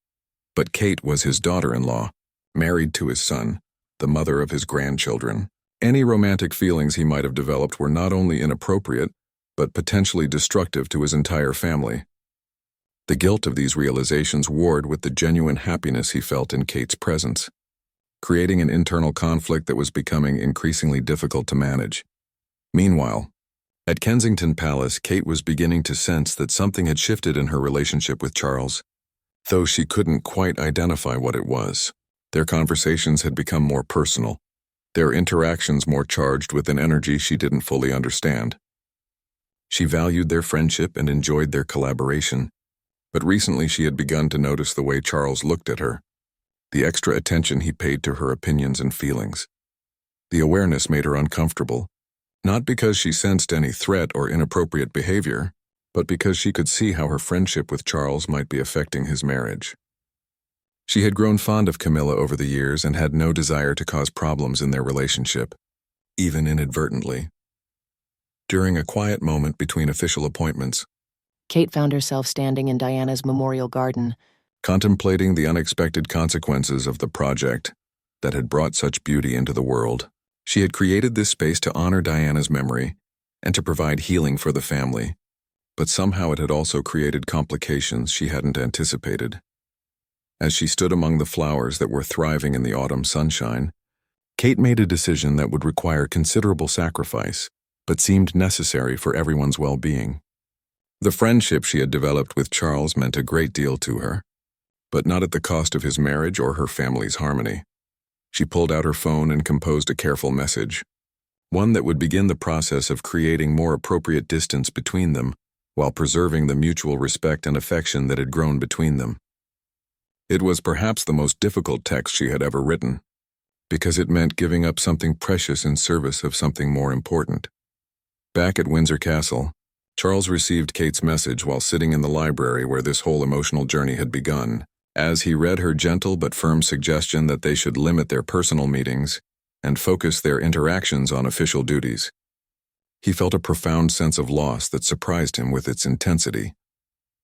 But Kate was his daughter-in-law, married to his son, the mother of his grandchildren. Any romantic feelings he might have developed were not only inappropriate, but potentially destructive to his entire family. The guilt of these realizations warred with the genuine happiness he felt in Kate's presence, creating an internal conflict that was becoming increasingly difficult to manage. Meanwhile, at Kensington Palace, Kate was beginning to sense that something had shifted in her relationship with Charles, though she couldn't quite identify what it was. Their conversations had become more personal, their interactions more charged with an energy she didn't fully understand. She valued their friendship and enjoyed their collaboration, but recently she had begun to notice the way Charles looked at her, the extra attention he paid to her opinions and feelings. The awareness made her uncomfortable, not because she sensed any threat or inappropriate behavior, but because she could see how her friendship with Charles might be affecting his marriage. She had grown fond of Camilla over the years and had no desire to cause problems in their relationship, even inadvertently. During a quiet moment between official appointments, Kate found herself standing in Diana's memorial garden, contemplating the unexpected consequences of the project that had brought such beauty into the world. She had created this space to honor Diana's memory and to provide healing for the family, but somehow it had also created complications she hadn't anticipated. As she stood among the flowers that were thriving in the autumn sunshine, Kate made a decision that would require considerable sacrifice, but seemed necessary for everyone's well-being. The friendship she had developed with Charles meant a great deal to her, but not at the cost of his marriage or her family's harmony. She pulled out her phone and composed a careful message, one that would begin the process of creating more appropriate distance between them while preserving the mutual respect and affection that had grown between them. It was perhaps the most difficult text she had ever written, because it meant giving up something precious in service of something more important. Back at Windsor Castle, Charles received Kate's message while sitting in the library where this whole emotional journey had begun. As he read her gentle but firm suggestion that they should limit their personal meetings and focus their interactions on official duties, he felt a profound sense of loss that surprised him with its intensity.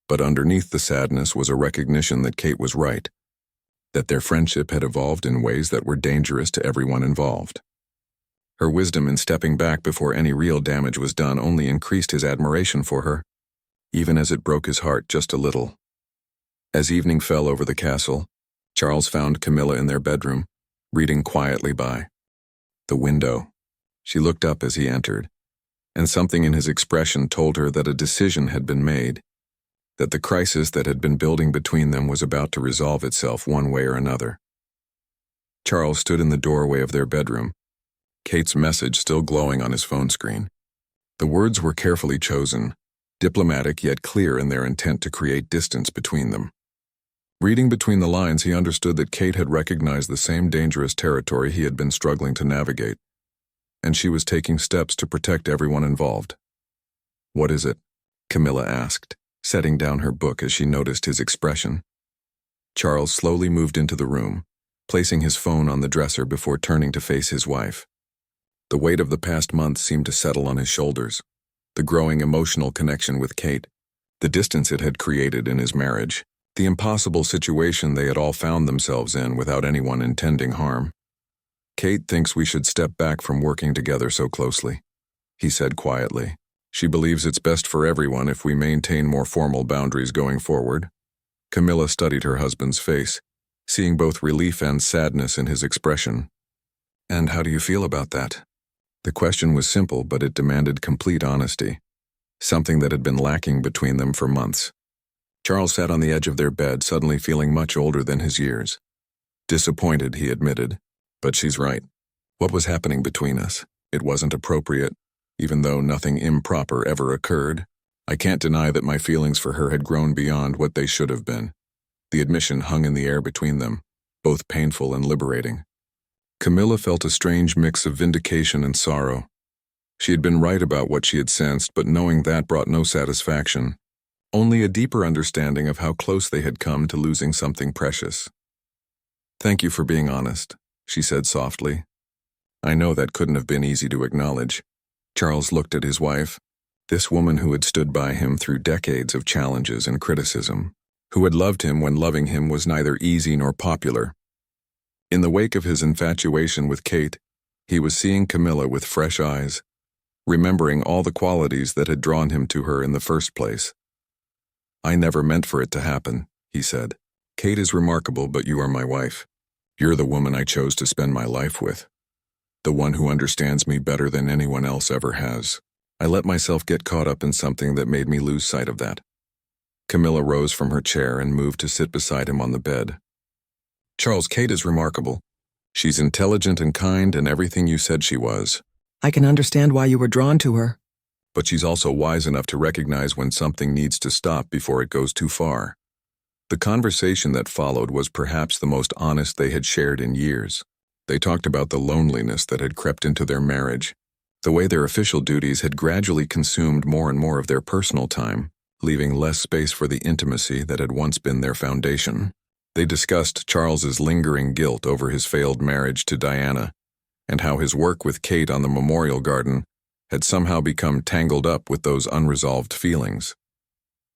But underneath the sadness was a recognition that Kate was right, that their friendship had evolved in ways that were dangerous to everyone involved. Her wisdom in stepping back before any real damage was done only increased his admiration for her, even as it broke his heart just a little. As evening fell over the castle, Charles found Camilla in their bedroom, reading quietly by the window. She looked up as he entered, and something in his expression told her that a decision had been made, that the crisis that had been building between them was about to resolve itself one way or another. Charles stood in the doorway of their bedroom, Kate's message still glowing on his phone screen. The words were carefully chosen, diplomatic yet clear in their intent to create distance between them. Reading between the lines, he understood that Kate had recognized the same dangerous territory he had been struggling to navigate, and she was taking steps to protect everyone involved. "What is it?" Camilla asked, setting down her book as she noticed his expression. Charles slowly moved into the room, placing his phone on the dresser before turning to face his wife. The weight of the past months seemed to settle on his shoulders, the growing emotional connection with Kate, the distance it had created in his marriage, the impossible situation they had all found themselves in without anyone intending harm. "Kate thinks we should step back from working together so closely," he said quietly. "She believes it's best for everyone if we maintain more formal boundaries going forward." Camilla studied her husband's face, seeing both relief and sadness in his expression. "And how do you feel about that?" The question was simple, but it demanded complete honesty, something that had been lacking between them for months. Charles sat on the edge of their bed, suddenly feeling much older than his years. Disappointed, he admitted. "But she's right. What was happening between us? It wasn't appropriate, even though nothing improper ever occurred. I can't deny that my feelings for her had grown beyond what they should have been." The admission hung in the air between them, both painful and liberating. Camilla felt a strange mix of vindication and sorrow. She had been right about what she had sensed, but knowing that brought no satisfaction, only a deeper understanding of how close they had come to losing something precious. "Thank you for being honest," she said softly. "I know that couldn't have been easy to acknowledge." Charles looked at his wife, this woman who had stood by him through decades of challenges and criticism, who had loved him when loving him was neither easy nor popular. In the wake of his infatuation with Kate, he was seeing Camilla with fresh eyes, remembering all the qualities that had drawn him to her in the first place. "I never meant for it to happen," he said. "Kate is remarkable, but you are my wife. You're the woman I chose to spend my life with. The one who understands me better than anyone else ever has. I let myself get caught up in something that made me lose sight of that." Camilla rose from her chair and moved to sit beside him on the bed. "Charles, Kate is remarkable. She's intelligent and kind and everything you said she was. I can understand why you were drawn to her. But she's also wise enough to recognize when something needs to stop before it goes too far." The conversation that followed was perhaps the most honest they had shared in years. They talked about the loneliness that had crept into their marriage, the way their official duties had gradually consumed more and more of their personal time, leaving less space for the intimacy that had once been their foundation. They discussed Charles's lingering guilt over his failed marriage to Diana, and how his work with Kate on the memorial garden had somehow become tangled up with those unresolved feelings.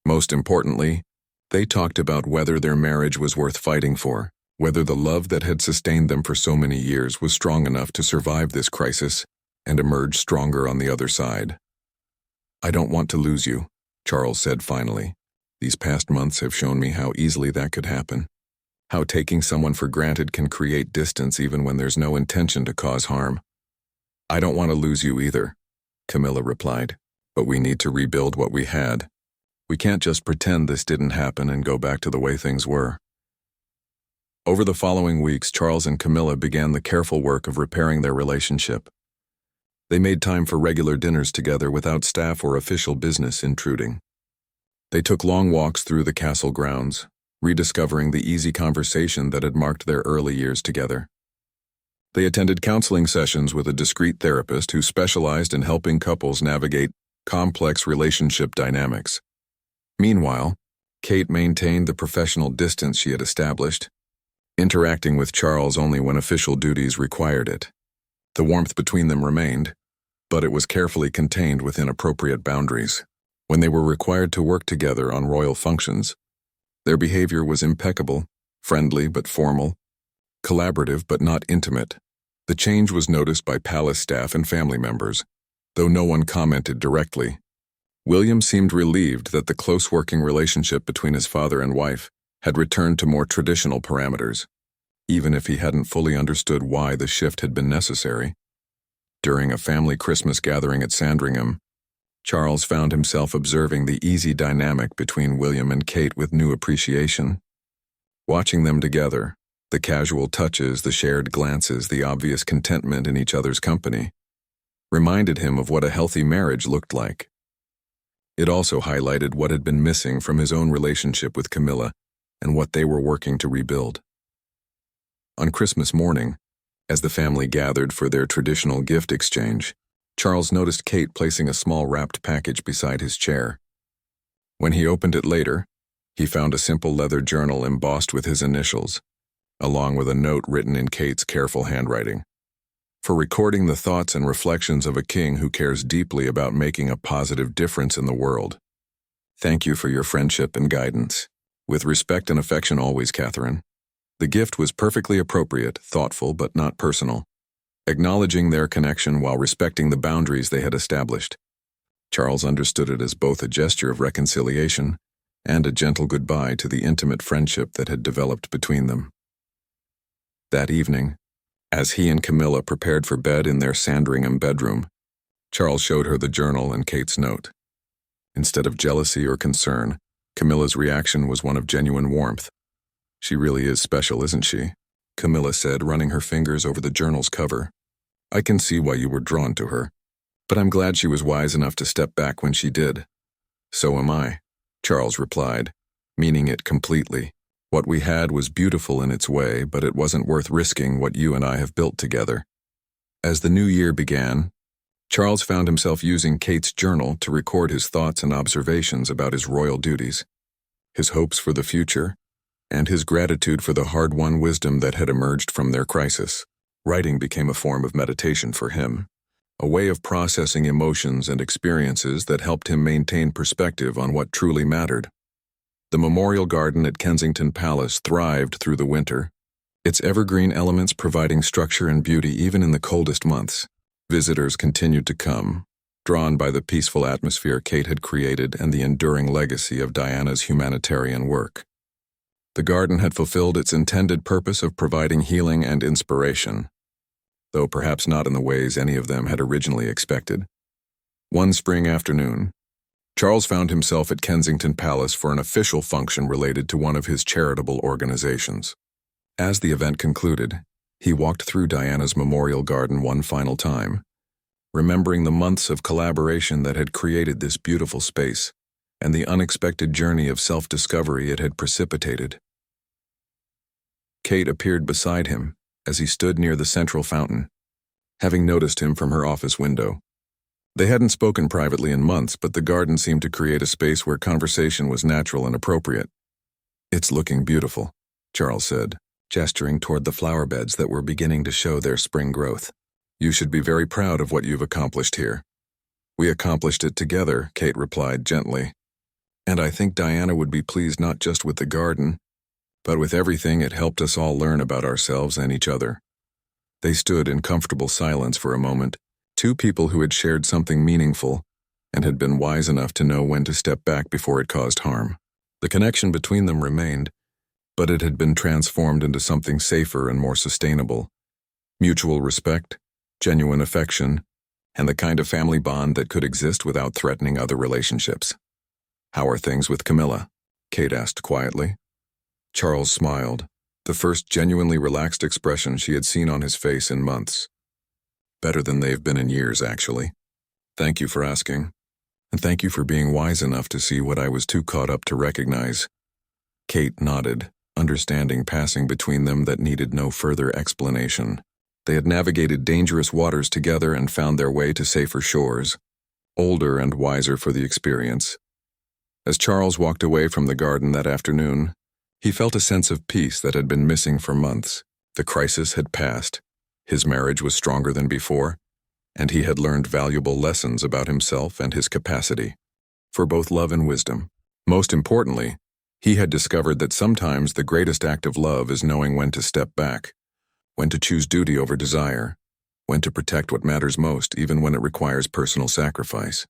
Most importantly, they talked about whether their marriage was worth fighting for, whether the love that had sustained them for so many years was strong enough to survive this crisis and emerge stronger on the other side. "I don't want to lose you," Charles said finally. "These past months have shown me how easily that could happen. How taking someone for granted can create distance even when there's no intention to cause harm." "I don't want to lose you either," Camilla replied. "But we need to rebuild what we had. We can't just pretend this didn't happen and go back to the way things were." Over the following weeks, Charles and Camilla began the careful work of repairing their relationship. They made time for regular dinners together without staff or official business intruding. They took long walks through the castle grounds, rediscovering the easy conversation that had marked their early years together. They attended counseling sessions with a discreet therapist who specialized in helping couples navigate complex relationship dynamics. Meanwhile, Kate maintained the professional distance she had established, interacting with Charles only when official duties required it. The warmth between them remained, but it was carefully contained within appropriate boundaries. When they were required to work together on royal functions, their behavior was impeccable, friendly but formal, collaborative but not intimate. The change was noticed by palace staff and family members, though no one commented directly. William seemed relieved that the close working relationship between his father and wife had returned to more traditional parameters, even if he hadn't fully understood why the shift had been necessary. During a family Christmas gathering at Sandringham, Charles found himself observing the easy dynamic between William and Kate with new appreciation. Watching them together, the casual touches, the shared glances, the obvious contentment in each other's company, reminded him of what a healthy marriage looked like. It also highlighted what had been missing from his own relationship with Camilla and what they were working to rebuild. On Christmas morning, as the family gathered for their traditional gift exchange, Charles noticed Kate placing a small wrapped package beside his chair. When he opened it later, he found a simple leather journal embossed with his initials, along with a note written in Kate's careful handwriting. "For recording the thoughts and reflections of a king who cares deeply about making a positive difference in the world. Thank you for your friendship and guidance. With respect and affection always, Catherine." The gift was perfectly appropriate, thoughtful, but not personal, acknowledging their connection while respecting the boundaries they had established. Charles understood it as both a gesture of reconciliation and a gentle goodbye to the intimate friendship that had developed between them. That evening, as he and Camilla prepared for bed in their Sandringham bedroom, Charles showed her the journal and Kate's note. Instead of jealousy or concern, Camilla's reaction was one of genuine warmth. "She really is special, isn't she?" Camilla said, running her fingers over the journal's cover. "I can see why you were drawn to her, but I'm glad she was wise enough to step back when she did." "So am I," Charles replied, meaning it completely. "What we had was beautiful in its way, but it wasn't worth risking what you and I have built together." As the new year began, Charles found himself using Kate's journal to record his thoughts and observations about his royal duties, his hopes for the future, and his gratitude for the hard-won wisdom that had emerged from their crisis. Writing became a form of meditation for him, a way of processing emotions and experiences that helped him maintain perspective on what truly mattered. The memorial garden at Kensington Palace thrived through the winter, its evergreen elements providing structure and beauty even in the coldest months. Visitors continued to come, drawn by the peaceful atmosphere Kate had created and the enduring legacy of Diana's humanitarian work. The garden had fulfilled its intended purpose of providing healing and inspiration, though perhaps not in the ways any of them had originally expected. One spring afternoon, Charles found himself at Kensington Palace for an official function related to one of his charitable organizations. As the event concluded, he walked through Diana's memorial garden one final time, remembering the months of collaboration that had created this beautiful space and the unexpected journey of self-discovery it had precipitated. Kate appeared beside him as he stood near the central fountain, having noticed him from her office window. They hadn't spoken privately in months, but the garden seemed to create a space where conversation was natural and appropriate. "It's looking beautiful," Charles said, gesturing toward the flower beds that were beginning to show their spring growth. "You should be very proud of what you've accomplished here." "We accomplished it together," Kate replied gently. "And I think Diana would be pleased not just with the garden, but with everything it helped us all learn about ourselves and each other." They stood in comfortable silence for a moment, two people who had shared something meaningful and had been wise enough to know when to step back before it caused harm. The connection between them remained, but it had been transformed into something safer and more sustainable. Mutual respect, genuine affection, and the kind of family bond that could exist without threatening other relationships. "How are things with Camilla?" Kate asked quietly. Charles smiled, the first genuinely relaxed expression she had seen on his face in months. "Better than they've been in years, actually. Thank you for asking, and thank you for being wise enough to see what I was too caught up to recognize." Kate nodded, understanding passing between them that needed no further explanation. They had navigated dangerous waters together and found their way to safer shores, older and wiser for the experience. As Charles walked away from the garden that afternoon, he felt a sense of peace that had been missing for months. The crisis had passed, his marriage was stronger than before, and he had learned valuable lessons about himself and his capacity for both love and wisdom. Most importantly, he had discovered that sometimes the greatest act of love is knowing when to step back, when to choose duty over desire, when to protect what matters most even when it requires personal sacrifice.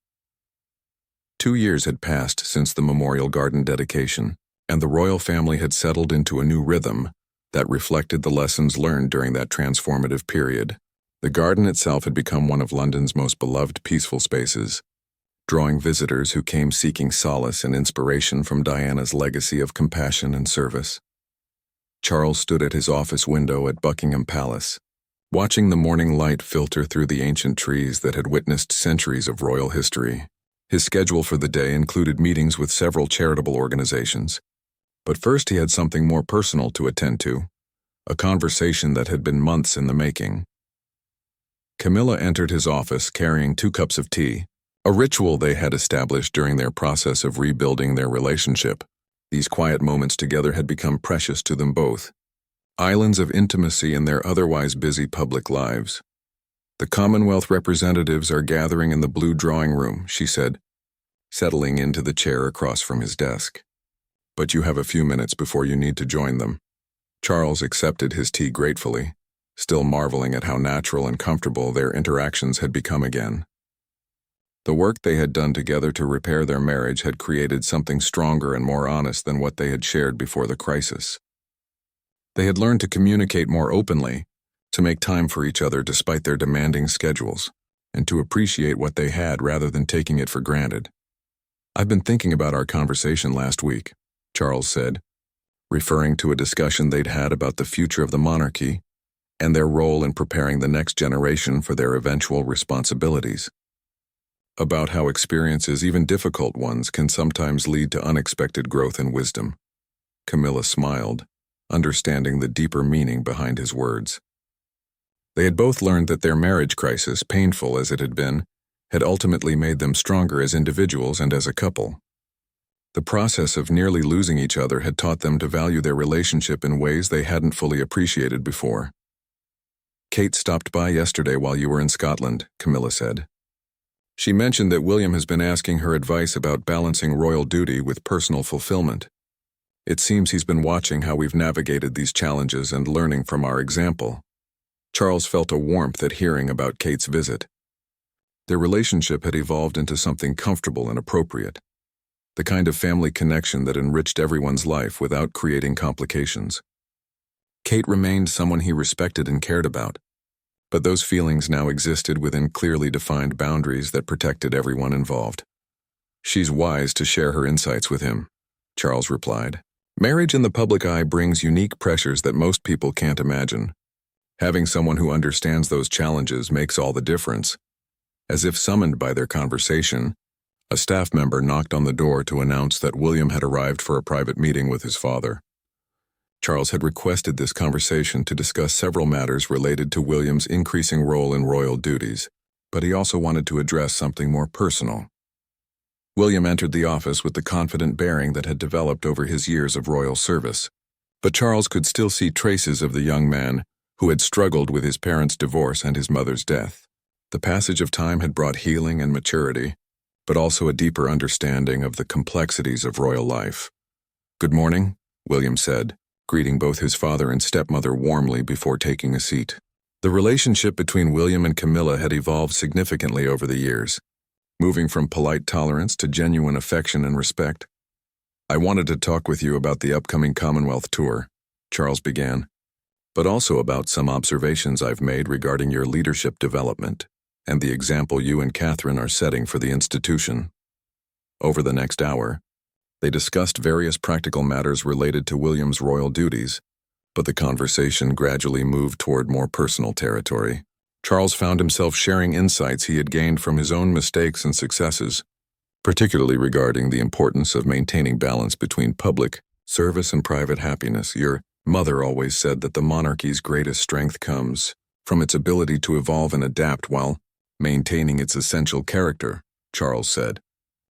2 years had passed since the memorial garden dedication, and the royal family had settled into a new rhythm that reflected the lessons learned during that transformative period. The garden itself had become one of London's most beloved peaceful spaces, drawing visitors who came seeking solace and inspiration from Diana's legacy of compassion and service. Charles stood at his office window at Buckingham Palace, watching the morning light filter through the ancient trees that had witnessed centuries of royal history. His schedule for the day included meetings with several charitable organizations, but first he had something more personal to attend to, a conversation that had been months in the making. Camilla entered his office carrying 2 cups of tea, a ritual they had established during their process of rebuilding their relationship. These quiet moments together had become precious to them both, islands of intimacy in their otherwise busy public lives. "The Commonwealth representatives are gathering in the blue drawing room," she said, settling into the chair across from his desk. "But you have a few minutes before you need to join them." Charles accepted his tea gratefully, still marveling at how natural and comfortable their interactions had become again. The work they had done together to repair their marriage had created something stronger and more honest than what they had shared before the crisis. They had learned to communicate more openly, to make time for each other despite their demanding schedules, and to appreciate what they had rather than taking it for granted. "I've been thinking about our conversation last week," Charles said, referring to a discussion they'd had about the future of the monarchy and their role in preparing the next generation for their eventual responsibilities. About how experiences, even difficult ones, can sometimes lead to unexpected growth and wisdom. Camilla smiled, understanding the deeper meaning behind his words. They had both learned that their marriage crisis, painful as it had been, had ultimately made them stronger as individuals and as a couple. The process of nearly losing each other had taught them to value their relationship in ways they hadn't fully appreciated before. "Kate stopped by yesterday while you were in Scotland," Camilla said. "She mentioned that William has been asking her advice about balancing royal duty with personal fulfillment. It seems he's been watching how we've navigated these challenges and learning from our example." Charles felt a warmth at hearing about Kate's visit. Their relationship had evolved into something comfortable and appropriate, the kind of family connection that enriched everyone's life without creating complications. Kate remained someone he respected and cared about, but those feelings now existed within clearly defined boundaries that protected everyone involved. "She's wise to share her insights with him," Charles replied. "Marriage in the public eye brings unique pressures that most people can't imagine. Having someone who understands those challenges makes all the difference." As if summoned by their conversation, a staff member knocked on the door to announce that William had arrived for a private meeting with his father. Charles had requested this conversation to discuss several matters related to William's increasing role in royal duties, but he also wanted to address something more personal. William entered the office with the confident bearing that had developed over his years of royal service, but Charles could still see traces of the young man who had struggled with his parents' divorce and his mother's death. The passage of time had brought healing and maturity, but also a deeper understanding of the complexities of royal life. "Good morning," William said, greeting both his father and stepmother warmly before taking a seat. The relationship between William and Camilla had evolved significantly over the years, moving from polite tolerance to genuine affection and respect. "I wanted to talk with you about the upcoming Commonwealth tour," Charles began, "but also about some observations I've made regarding your leadership development and the example you and Catherine are setting for the institution." Over the next hour, they discussed various practical matters related to William's royal duties, but the conversation gradually moved toward more personal territory. Charles found himself sharing insights he had gained from his own mistakes and successes, particularly regarding the importance of maintaining balance between public service and private happiness. "Your mother always said that the monarchy's greatest strength comes from its ability to evolve and adapt while maintaining its essential character," Charles said.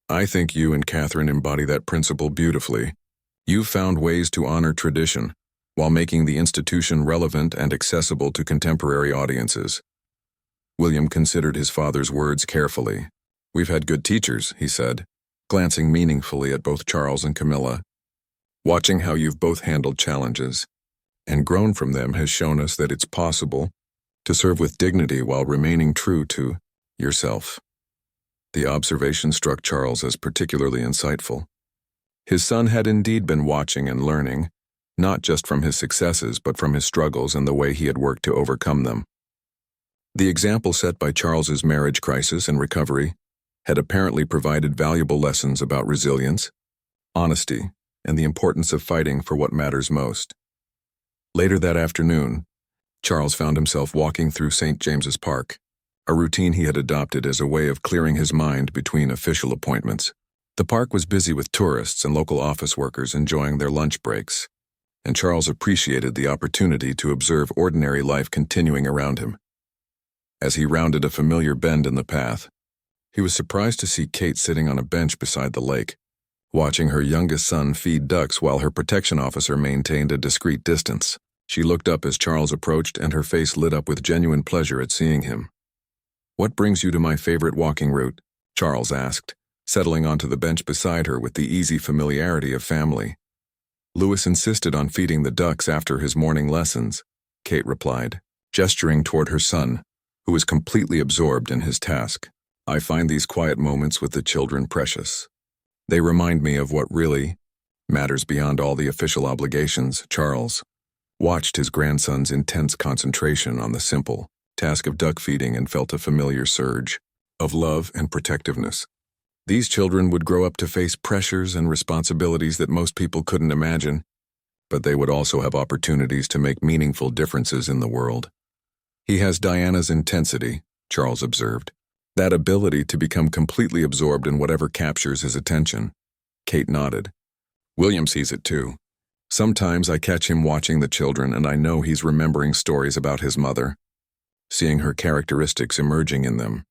"I think you and Catherine embody that principle beautifully. You've found ways to honor tradition while making the institution relevant and accessible to contemporary audiences." William considered his father's words carefully. "We've had good teachers," he said, glancing meaningfully at both Charles and Camilla. "Watching how you've both handled challenges and grown from them has shown us that it's possible to serve with dignity while remaining true to yourself." The observation struck Charles as particularly insightful. His son had indeed been watching and learning, not just from his successes but from his struggles and the way he had worked to overcome them. The example set by Charles's marriage crisis and recovery had apparently provided valuable lessons about resilience, honesty, and the importance of fighting for what matters most. Later that afternoon, Charles found himself walking through St. James's Park, a routine he had adopted as a way of clearing his mind between official appointments. The park was busy with tourists and local office workers enjoying their lunch breaks, and Charles appreciated the opportunity to observe ordinary life continuing around him. As he rounded a familiar bend in the path, he was surprised to see Kate sitting on a bench beside the lake, watching her youngest son feed ducks while her protection officer maintained a discreet distance. She looked up as Charles approached, and her face lit up with genuine pleasure at seeing him. "What brings you to my favorite walking route?" Charles asked, settling onto the bench beside her with the easy familiarity of family. "Louis insisted on feeding the ducks after his morning lessons," Kate replied, gesturing toward her son, who was completely absorbed in his task. "I find these quiet moments with the children precious. They remind me of what really matters beyond all the official obligations." Charles watched his grandson's intense concentration on the simple task of duck feeding and felt a familiar surge of love and protectiveness. These children would grow up to face pressures and responsibilities that most people couldn't imagine, but they would also have opportunities to make meaningful differences in the world. "He has Diana's intensity," Charles observed, "that ability to become completely absorbed in whatever captures his attention." Kate nodded. "William sees it too. Sometimes I catch him watching the children and I know he's remembering stories about his mother, seeing her characteristics emerging in them."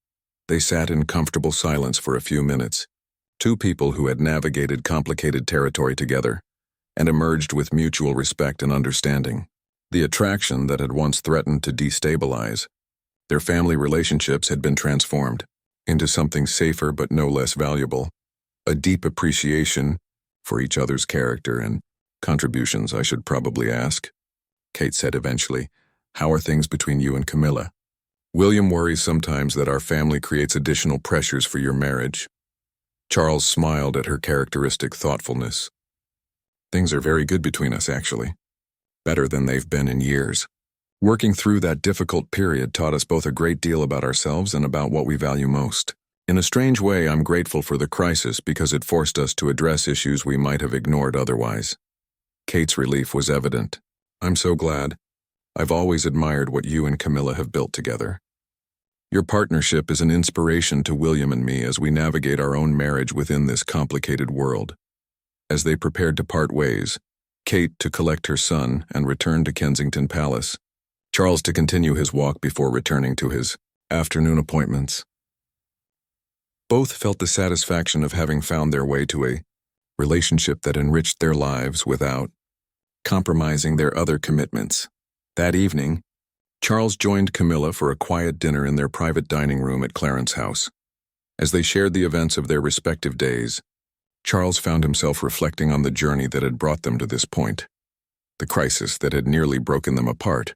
They sat in comfortable silence for a few minutes, Two people who had navigated complicated territory together and emerged with mutual respect and understanding. The attraction that had once threatened to destabilize their family relationships had been transformed into something safer but no less valuable. A deep appreciation for each other's character and contributions, I should probably ask. Kate said eventually, "How are things between you and Camilla?" "William worries sometimes that our family creates additional pressures for your marriage." Charles smiled at her characteristic thoughtfulness. "Things are very good between us, actually. Better than they've been in years. Working through that difficult period taught us both a great deal about ourselves and about what we value most. In a strange way, I'm grateful for the crisis because it forced us to address issues we might have ignored otherwise." Kate's relief was evident. "I'm so glad. I've always admired what you and Camilla have built together. Your partnership is an inspiration to William and me as we navigate our own marriage within this complicated world." As they prepared to part ways, Kate to collect her son and return to Kensington Palace, Charles to continue his walk before returning to his afternoon appointments. Both felt the satisfaction of having found their way to a relationship that enriched their lives without compromising their other commitments. That evening, Charles joined Camilla for a quiet dinner in their private dining room at Clarence's house. As they shared the events of their respective days, Charles found himself reflecting on the journey that had brought them to this point, the crisis that had nearly broken them apart,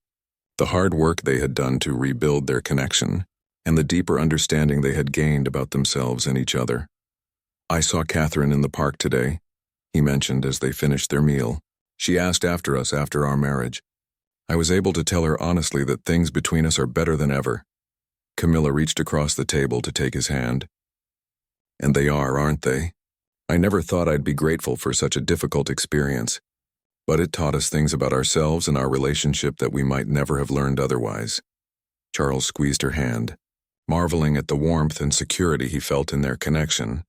the hard work they had done to rebuild their connection, and the deeper understanding they had gained about themselves and each other. "I saw Catherine in the park today," he mentioned as they finished their meal. "She asked after us after our marriage. I was able to tell her honestly that things between us are better than ever." Camilla reached across the table to take his hand. "And they are, aren't they? I never thought I'd be grateful for such a difficult experience, but it taught us things about ourselves and our relationship that we might never have learned otherwise." Charles squeezed her hand, marveling at the warmth and security he felt in their connection,